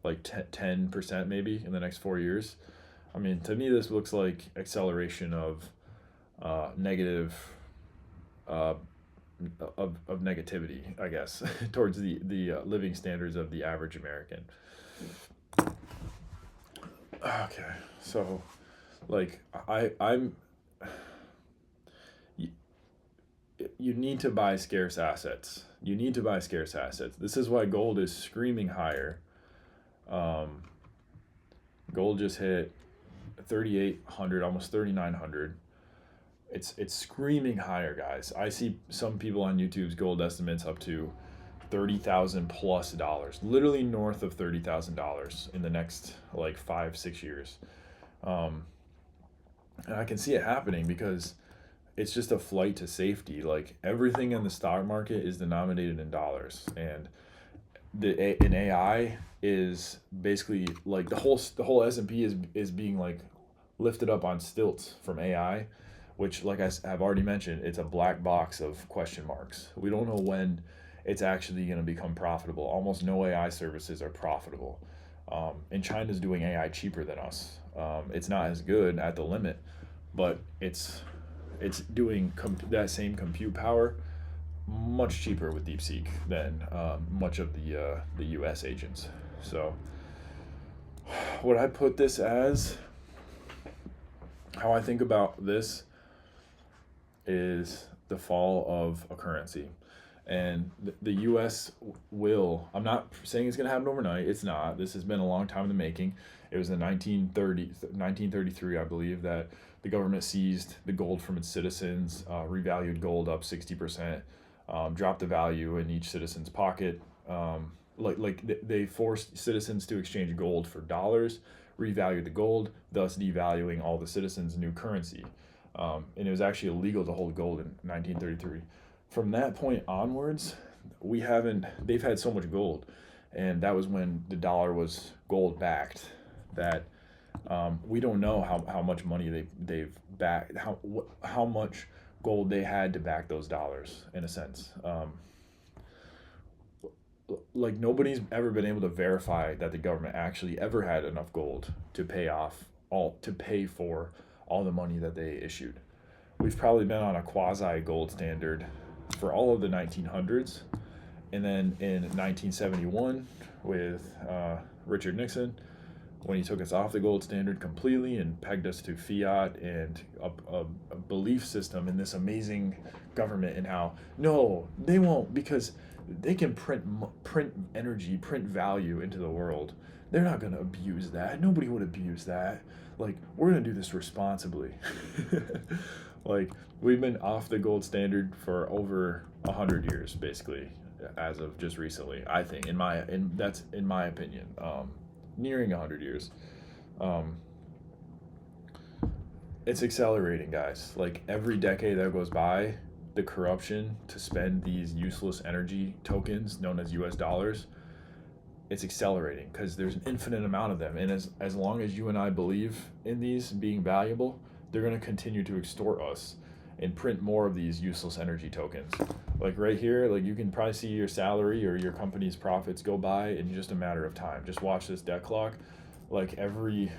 like 10% maybe in the next 4 years. I mean, to me, this looks like acceleration of negative of negativity, I guess, towards the living standards of the average American. Okay, so like I'm you need to buy scarce assets. This is why gold is screaming higher. Gold just hit 3,800, almost 3,900. It's screaming higher, guys. I see some people on YouTube's gold estimates up to $30,000 plus, literally north of $30,000 in the next like 5-6 years. And I can see it happening because it's just a flight to safety. Like, everything in the stock market is denominated in dollars, and an AI is basically like the whole S&P is being like lifted up on stilts from AI, which, like have already mentioned, it's a black box of question marks. We don't know when it's actually going to become profitable. Almost no AI services are profitable. And China's doing AI cheaper than us. It's not as good at the limit, but it's doing that same compute power much cheaper with DeepSeek than much of the U.S. agents. So, what I put this as, how I think about this, is the fall of a currency. And the U.S. will, I'm not saying it's going to happen overnight. It's not. This has been a long time in the making. It was in 1933, I believe, that the government seized the gold from its citizens, revalued gold up 60%, dropped the value in each citizen's pocket. They forced citizens to exchange gold for dollars, revalued the gold, thus devaluing all the citizens' new currency. And it was actually illegal to hold gold in 1933. From that point onwards, they've had so much gold, and that was when the dollar was gold backed, that we don't know how much money they've backed, how much gold they had to back those dollars, in a sense. Like, nobody's ever been able to verify that the government actually ever had enough gold to pay for all the money that they issued. We've probably been on a quasi gold standard for all of the 1900s, and then in 1971 with Richard Nixon, when he took us off the gold standard completely and pegged us to fiat and a belief system in this amazing government, and how no, they won't, because they can print energy, print value into the world. They're not going to abuse that. Nobody would abuse that. Like, we're going to do this responsibly. Like, we've been off the gold standard for over 100 years, basically, as of just recently, I think, that's in my opinion, nearing 100 years. It's accelerating, guys. Like, every decade that goes by, the corruption to spend these useless energy tokens known as US dollars, it's accelerating because there's an infinite amount of them. And as long as you and I believe in these being valuable, they're going to continue to extort us and print more of these useless energy tokens. Like right here, like, you can probably see your salary or your company's profits go by in just a matter of time. Just watch this debt clock. Like, every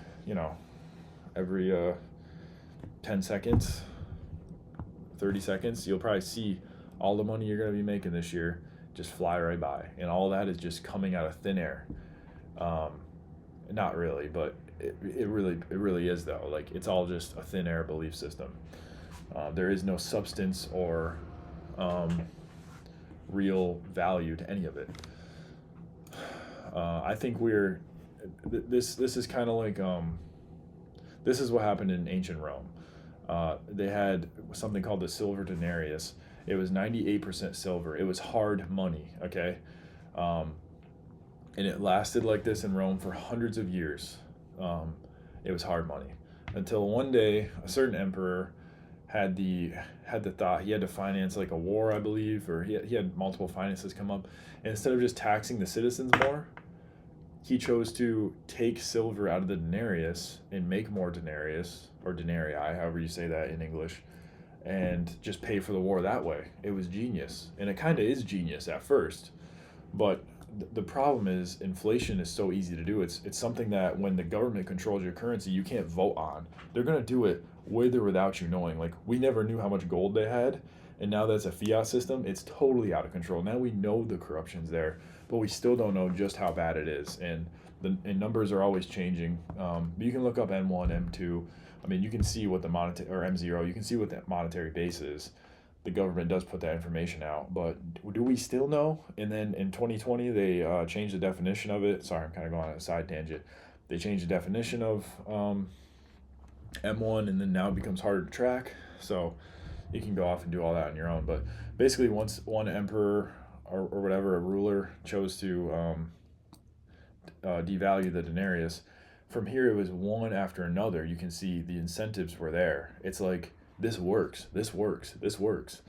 10 seconds, 30 seconds, you'll probably see all the money you're going to be making this year just fly right by. And all that is just coming out of thin air. Not really, but it really is, though. Like, it's all just a thin air belief system. There is no substance or real value to any of it. I think this is kind of like, this is what happened in ancient Rome. They had something called the silver denarius. It was 98% silver. It was hard money, okay? And it lasted like this in Rome for hundreds of years. It was hard money. Until one day, a certain emperor had the thought he had to finance like a war, I believe, or he had multiple finances come up. And instead of just taxing the citizens more, he chose to take silver out of the denarius and make more denarius, or denarii, however you say that in English, and just pay for the war that way. It was genius. And it kind of is genius at first. But the problem is inflation is so easy to do. It's something that when the government controls your currency, you can't vote on. They're going to do it with or without you knowing. Like, we never knew how much gold they had, and now that's a fiat system. It's totally out of control. Now we know the corruption's there, but we still don't know just how bad it is. And numbers are always changing. But you can look up M1, M2. I mean, you can see what the monetary, or M0, you can see what the monetary base is. The government does put that information out, but do we still know? And then in 2020, they changed the definition of it. Sorry, I'm kind of going on a side tangent. They changed the definition of M1, and then now it becomes harder to track. So you can go off and do all that on your own. But basically, once one emperor or whatever, a ruler, chose to devalue the denarius, from here it was one after another. You can see the incentives were there. It's like, this works, this works, this works.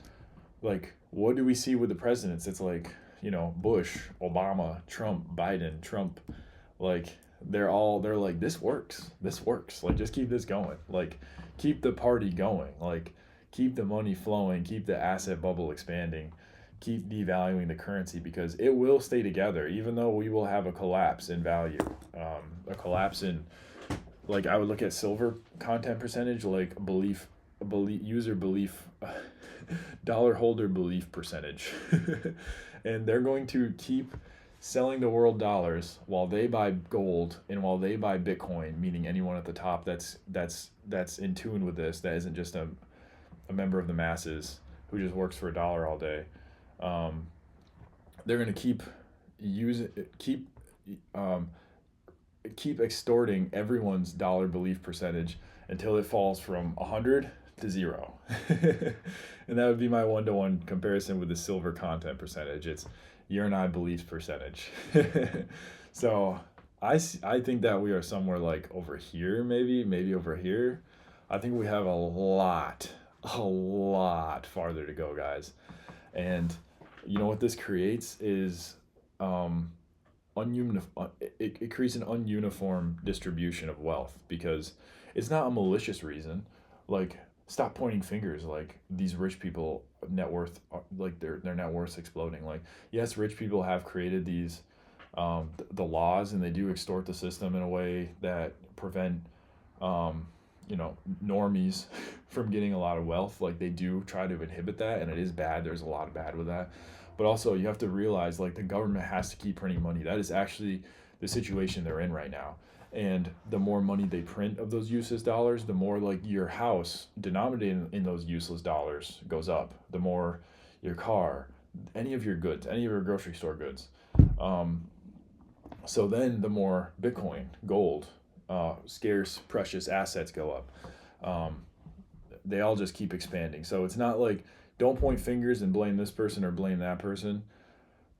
Like, what do we see with the presidents? It's like, Bush, Obama, Trump, Biden, Trump. Like, they're like, this works. Like, just keep this going. Like, keep the party going. Like, keep the money flowing, keep the asset bubble expanding, keep devaluing the currency, because it will stay together even though we will have a collapse in value, a collapse in, like, I would look at silver content percentage, like user belief, dollar holder belief percentage. And they're going to keep selling the world dollars while they buy gold and while they buy Bitcoin, meaning anyone at the top that's in tune with this, that isn't just a member of the masses who just works for a dollar all day. They're going to um, keep extorting everyone's dollar belief percentage until it falls from 100 to 0. And that would be my one-to-one comparison with the silver content percentage. It's your and I beliefs percentage. So I think that we are somewhere like over here, maybe over here. I think we have a lot farther to go, guys. And you know what this creates is, it creates an ununiform distribution of wealth, because it's not a malicious reason. Like, stop pointing fingers, like these rich people net worth, like their net worth's exploding. Like, yes, rich people have created these, the laws, and they do extort the system in a way that prevent, normies from getting a lot of wealth. Like, they do try to inhibit that, and it is bad. There's a lot of bad with that. But also, you have to realize, like, the government has to keep printing money. That is actually the situation they're in right now. And the more money they print of those useless dollars, the more, like, your house denominated in those useless dollars goes up. The more your car, any of your goods, any of your grocery store goods. So then the more Bitcoin, gold, scarce, precious assets go up. They all just keep expanding. So it's not like, don't point fingers and blame this person or blame that person.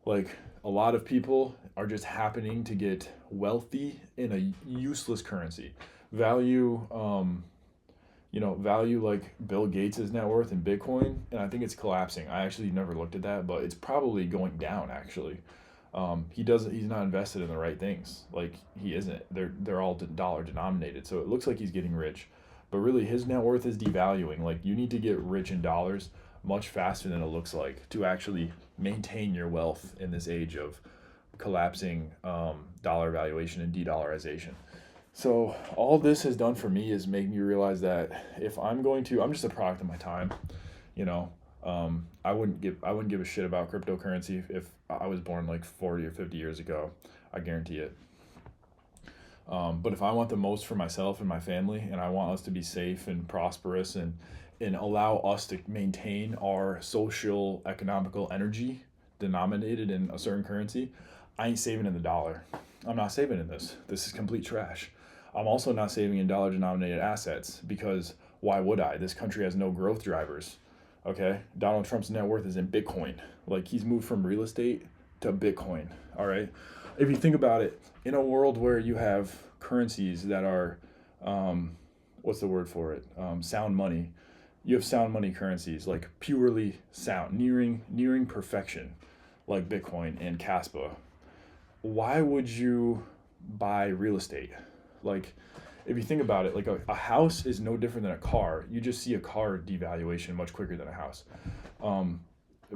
Like, a lot of people are just happening to get wealthy in a useless currency. Value, value like Bill Gates' net worth in Bitcoin, and I think it's collapsing. I actually never looked at that, but it's probably going down, actually. He's not invested in the right things. Like, he isn't. They're all dollar denominated, so it looks like he's getting rich, but really his net worth is devaluing. Like, you need to get rich in dollars much faster than it looks like to actually maintain your wealth in this age of collapsing dollar valuation and de-dollarization. So all this has done for me is make me realize that if I'm just a product of my time. You know, I wouldn't give a shit about cryptocurrency if I was born like 40 or 50 years ago. I guarantee it. But if I want the most for myself and my family, and I want us to be safe and prosperous, and allow us to maintain our social economical energy denominated in a certain currency, I ain't saving in the dollar. I'm not saving in this. This is complete trash. I'm also not saving in dollar denominated assets, because why would I? This country has no growth drivers. Okay? Donald Trump's net worth is in Bitcoin. Like, he's moved from real estate to Bitcoin. All right? If you think about it, in a world where you have currencies that are, what's the word for it? Sound money. You have sound money currencies, like purely sound, nearing perfection, like Bitcoin and Caspa. Why would you buy real estate? Like, if you think about it, like a house is no different than a car. You just see a car devaluation much quicker than a house.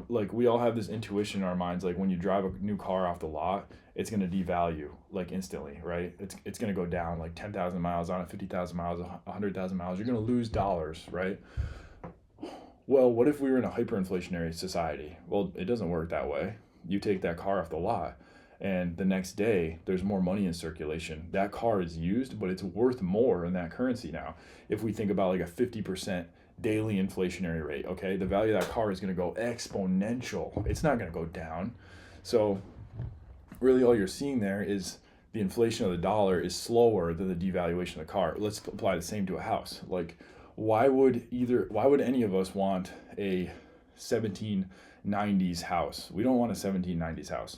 Like, we all have this intuition in our minds, like when you drive a new car off the lot, it's going to devalue like instantly, right? It's going to go down like 10,000 miles on it, 50,000 miles, 100,000 miles. You're going to lose dollars, right? Well, what if we were in a hyperinflationary society? Well, it doesn't work that way. You take that car off the lot, and the next day there's more money in circulation. That car is used, but it's worth more in that currency now. If we think about like a 50% daily inflationary rate, okay, the value of that car is going to go exponential. It's not going to go down. So really all you're seeing there is the inflation of the dollar is slower than the devaluation of the car. Let's apply the same to a house. Like, why would any of us want a 1790s house? We don't want a 1790s house.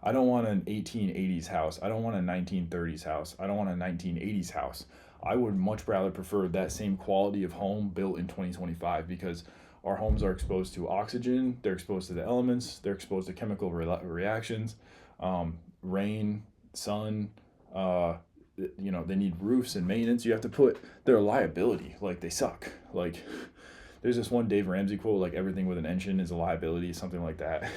I don't want an 1880s house. I don't want a 1930s house. I don't want a 1980s house. I would much rather prefer that same quality of home built in 2025, because our homes are exposed to oxygen, they're exposed to the elements, they're exposed to chemical reactions, rain, sun, they need roofs and maintenance. You have to put, they're a liability. Like, they suck. Like, there's this one Dave Ramsey quote, like everything with an engine is a liability, something like that.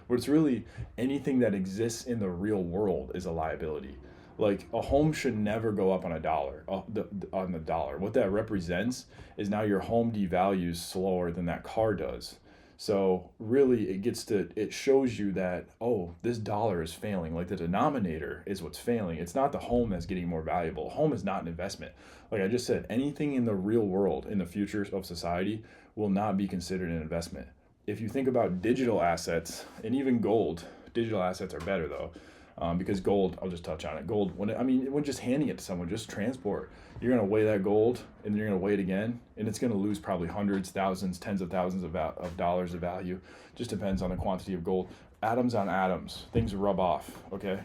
But it's really anything that exists in the real world is a liability. Like a home should never go up on a dollar, on the dollar. What that represents is now your home devalues slower than that car does. So really it shows you that, oh, this dollar is failing. Like the denominator is what's failing. It's not the home that's getting more valuable. Home is not an investment. Like I just said, anything in the real world, in the future of society, will not be considered an investment. If you think about digital assets and even gold, digital assets are better though. Because gold, I'll just touch on it. Gold, when just handing it to someone, just transport, you're going to weigh that gold and then you're going to weigh it again, and it's going to lose probably hundreds, thousands, tens of thousands of dollars of value. Just depends on the quantity of gold. Atoms on atoms, things rub off, okay?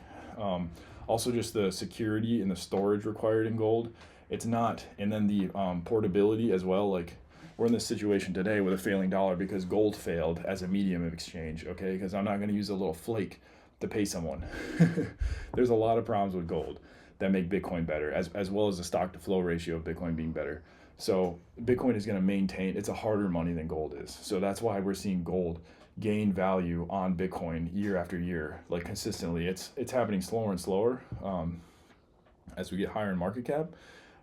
Also, just the security and the storage required in gold, it's not, and then the portability as well. Like we're in this situation today with a failing dollar because gold failed as a medium of exchange, okay? Because I'm not going to use a little flake to pay someone. There's a lot of problems with gold that make Bitcoin better, as well as the stock to flow ratio of Bitcoin being better. So Bitcoin is going to maintain, it's a harder money than gold is. So that's why we're seeing gold gain value on Bitcoin year after year, like consistently. It's happening slower and slower as we get higher in market cap.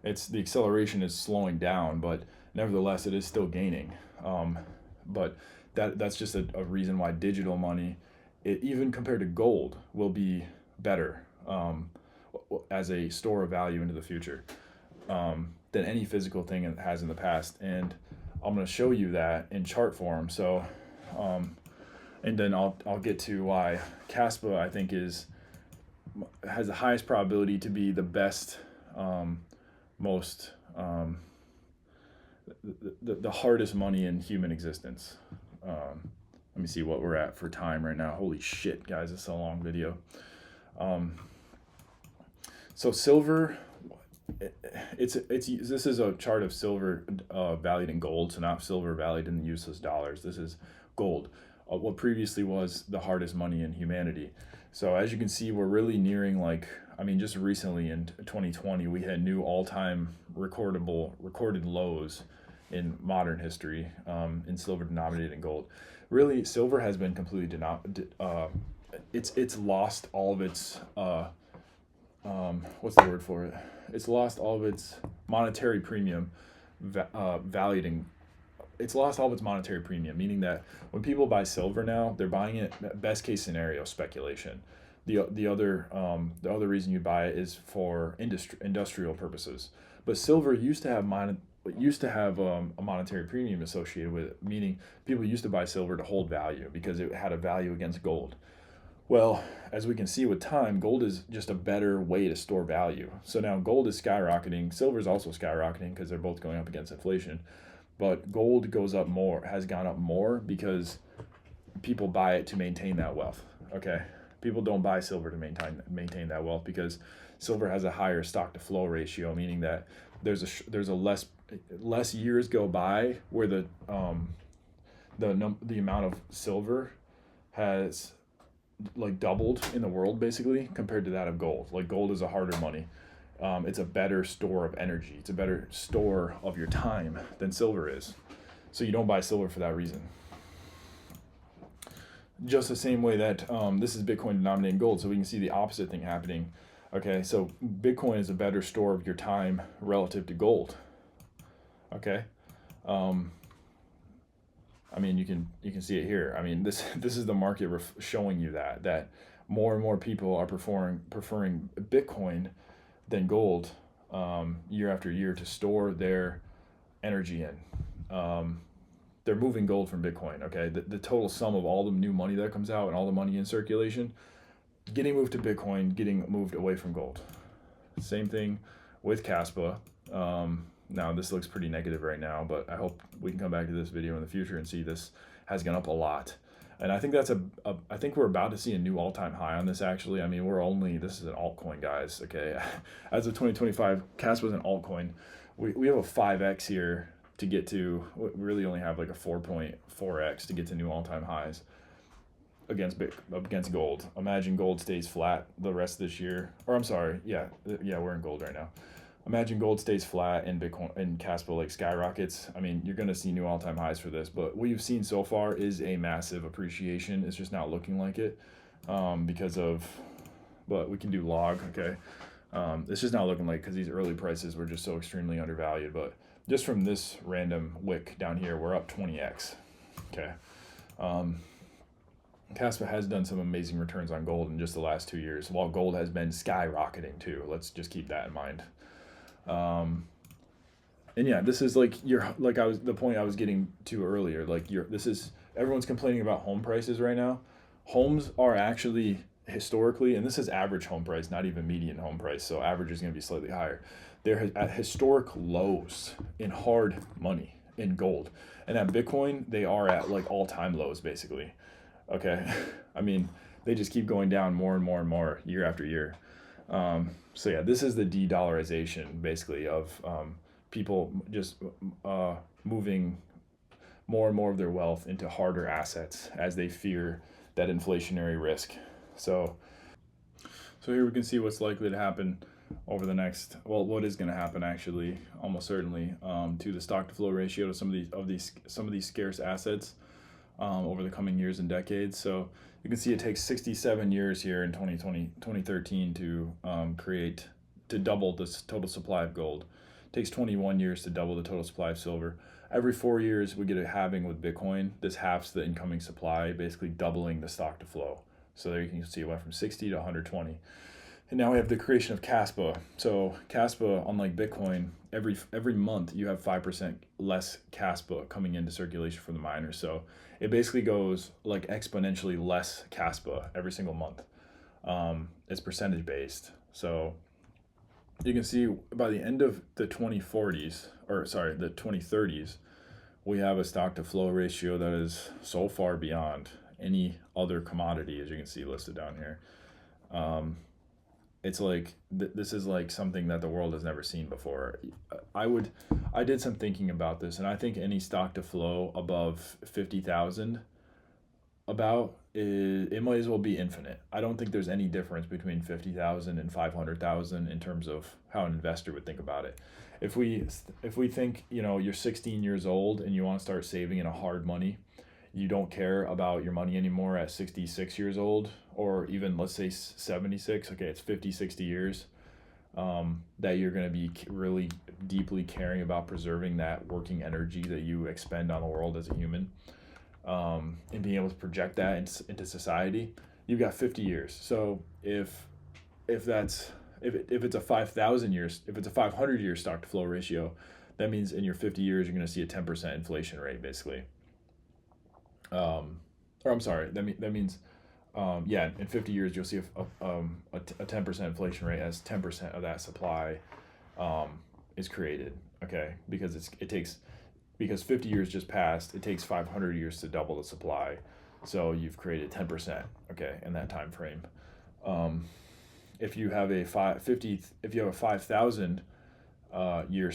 The acceleration is slowing down, but nevertheless, it is still gaining. But that's just a reason why digital money, even compared to gold, will be better as a store of value into the future than any physical thing it has in the past. And I'm going to show you that in chart form. So, and then I'll get to why Caspa, I think, has the highest probability to be the best, most the hardest money in human existence. Let me see what we're at for time right now. Holy shit, guys, it's a long video. So silver, this is a chart of silver valued in gold, so not silver valued in useless dollars. This is gold, what previously was the hardest money in humanity. So as you can see, we're really nearing, just recently in 2020, we had new all-time recorded lows in modern history in silver denominated in gold. Really, silver has been completely it's lost all of its what's the word for it? It's lost all of its monetary premium it's lost all of its monetary premium, meaning that when people buy silver now, they're buying it best case scenario speculation. The other reason you buy it is for industrial purposes. But silver used to have a monetary premium associated with it, meaning people used to buy silver to hold value because it had a value against gold. Well, as we can see with time, gold is just a better way to store value. So now gold is skyrocketing. Silver is also skyrocketing because they're both going up against inflation. But gold has gone up more because people buy it to maintain that wealth. Okay, people don't buy silver to maintain that wealth because silver has a higher stock to flow ratio, meaning that there's a less years go by where the amount of silver has doubled in the world basically compared to that of gold. Like gold is a harder money. It's a better store of energy. It's a better store of your time than silver is. So you don't buy silver for that reason. Just the same way that this is Bitcoin denominated in gold, so we can see the opposite thing happening. Okay, so Bitcoin is a better store of your time relative to gold. Okay, you can see it here. This is the market showing you that more and more people are preferring Bitcoin than gold year after year to store their energy in. They're moving gold from Bitcoin. Okay, the total sum of all the new money that comes out and all the money in circulation, getting moved to Bitcoin, getting moved away from gold. Same thing with Caspa. Now this looks pretty negative right now, but I hope we can come back to this video in the future and see this has gone up a lot. And I think I think we're about to see a new all-time high on this actually. This is an altcoin, guys, okay? As of 2025, Caspa is an altcoin. We have a 5x here to get to, we really only have like a 4.4x to get to new all-time highs against gold. Imagine gold stays flat the rest of this year. Or I'm sorry, yeah, we're in gold right now. imagine gold stays flat and Bitcoin and Caspo like skyrockets. I mean, you're going to see new all-time highs for this, but what you've seen so far is a massive appreciation. It's just not looking like it because of, but we can do log, okay? It's just not looking like, because these early prices were just so extremely undervalued, but just from this random wick down here, we're up 20x, okay? Caspa has done some amazing returns on gold in just the last 2 years, while gold has been skyrocketing too. Let's just keep that in mind. And yeah, this is like the point I was getting to earlier. This is, everyone's complaining about home prices right now. Homes are actually historically, and this is average home price, not even median home price. So average is going to be slightly higher. They're at historic lows in hard money in gold, and at Bitcoin they are at like all-time lows basically. Okay, I mean they just keep going down more and more and more year after year. So yeah, this is the de-dollarization basically of people just moving more and more of their wealth into harder assets as they fear that inflationary risk. So here we can see what's likely to happen over the next, well, what is going to happen actually, almost certainly, to the stock to flow ratio to some of these scarce assets over the coming years and decades. So you can see it takes 67 years here in 2013 to double this total supply of gold. It takes 21 years to double the total supply of silver. Every 4 years we get a halving with Bitcoin. This halves the incoming supply, basically doubling the stock to flow. So there you can see it went from 60 to 120. And now we have the creation of Caspa. So Caspa, unlike Bitcoin, every month you have 5% less Caspa coming into circulation from the miners. So it basically goes like exponentially less Caspa every single month. It's percentage based. So you can see by the end of the 2030s, we have a stock to flow ratio that is so far beyond any other commodity, as you can see listed down here. It's like this is like something that the world has never seen before. I did some thinking about this, and I think any stock to flow above 50,000 it might as well be infinite. I don't think there's any difference between 50,000 and 500,000 in terms of how an investor would think about it. If we think, you're 16 years old and you want to start saving in a hard money, you don't care about your money anymore at 66 years old, or even let's say 76. Okay, it's 50, 60 years that you're going to be really deeply caring about preserving that working energy that you expend on the world as a human, and being able to project that into society. You've got 50 years. So if it's a 5,000 years, if it's a 500 year stock to flow ratio, that means in your 50 years you're going to see a 10% inflation rate basically. Or I'm sorry, that means in 50 years you'll see a 10% inflation rate as 10% of that supply is created. Okay, because because 50 years just passed, it takes 500 years to double the supply, so you've created 10%. Okay, in that time frame. If you have a 5,000 year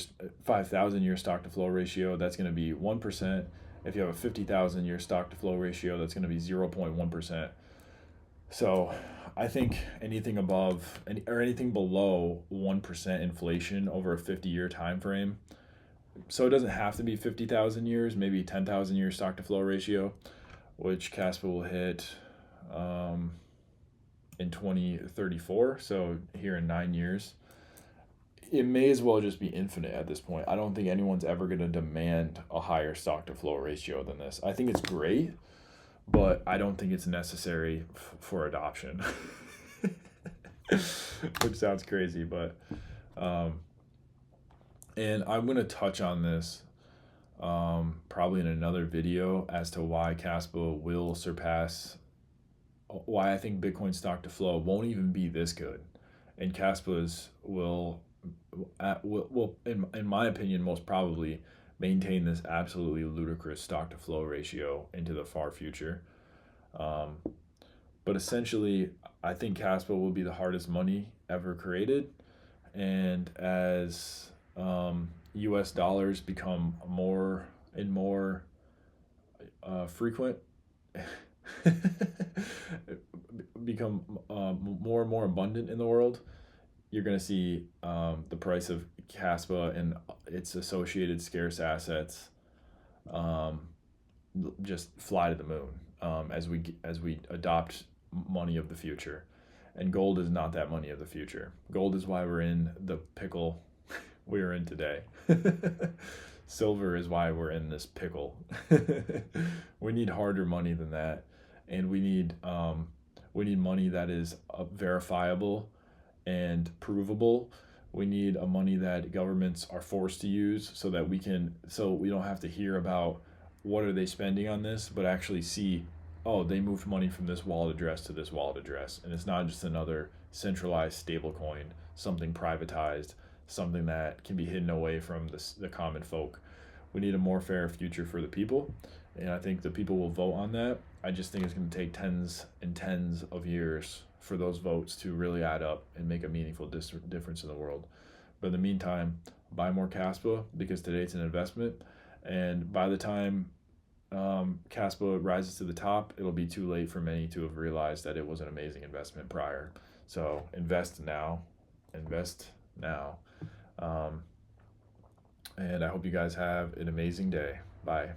stock to flow ratio, that's going to be 1%. If you have a 50,000 year stock to flow ratio, that's going to be 0.1%. So I think anything above or anything below 1% inflation over a 50-year time frame. So it doesn't have to be 50,000 years, maybe 10,000 year stock to flow ratio, which Caspa will hit in 2034. So here in 9 years. It may as well just be infinite at this point. I don't think anyone's ever going to demand a higher stock to flow ratio than this. I think it's great, but I don't think it's necessary for adoption. Which sounds crazy, but and I'm going to touch on this probably in another video as to why Caspa will surpass, why I think Bitcoin stock to flow won't even be this good, and Caspa's will in my opinion most probably maintain this absolutely ludicrous stock to flow ratio into the far future. But essentially I think Caspa will be the hardest money ever created, and as US dollars become more and more frequent become more and more abundant in the world, you're going to see the price of Caspa and its associated scarce assets um, just fly to the moon as we adopt money of the future. And gold is not that money of the future. Gold is why we're in the pickle we're in today. Silver is why we're in this pickle. We need harder money than that, and we need money that is verifiable and provable. We need a money that governments are forced to use so we don't have to hear about what are they spending on this, but actually see, oh, they moved money from this wallet address to this wallet address, and it's not just another centralized stable coin, something privatized, something that can be hidden away from the common folk. We need a more fair future for the people, and I think the people will vote on that. I just think it's going to take tens and tens of years for those votes to really add up and make a meaningful difference in the world. But in the meantime, buy more Caspa because today it's an investment, and by the time Caspa rises to the top, it'll be too late for many to have realized that it was an amazing investment prior. So invest now, invest now. Um, and I hope you guys have an amazing day. Bye.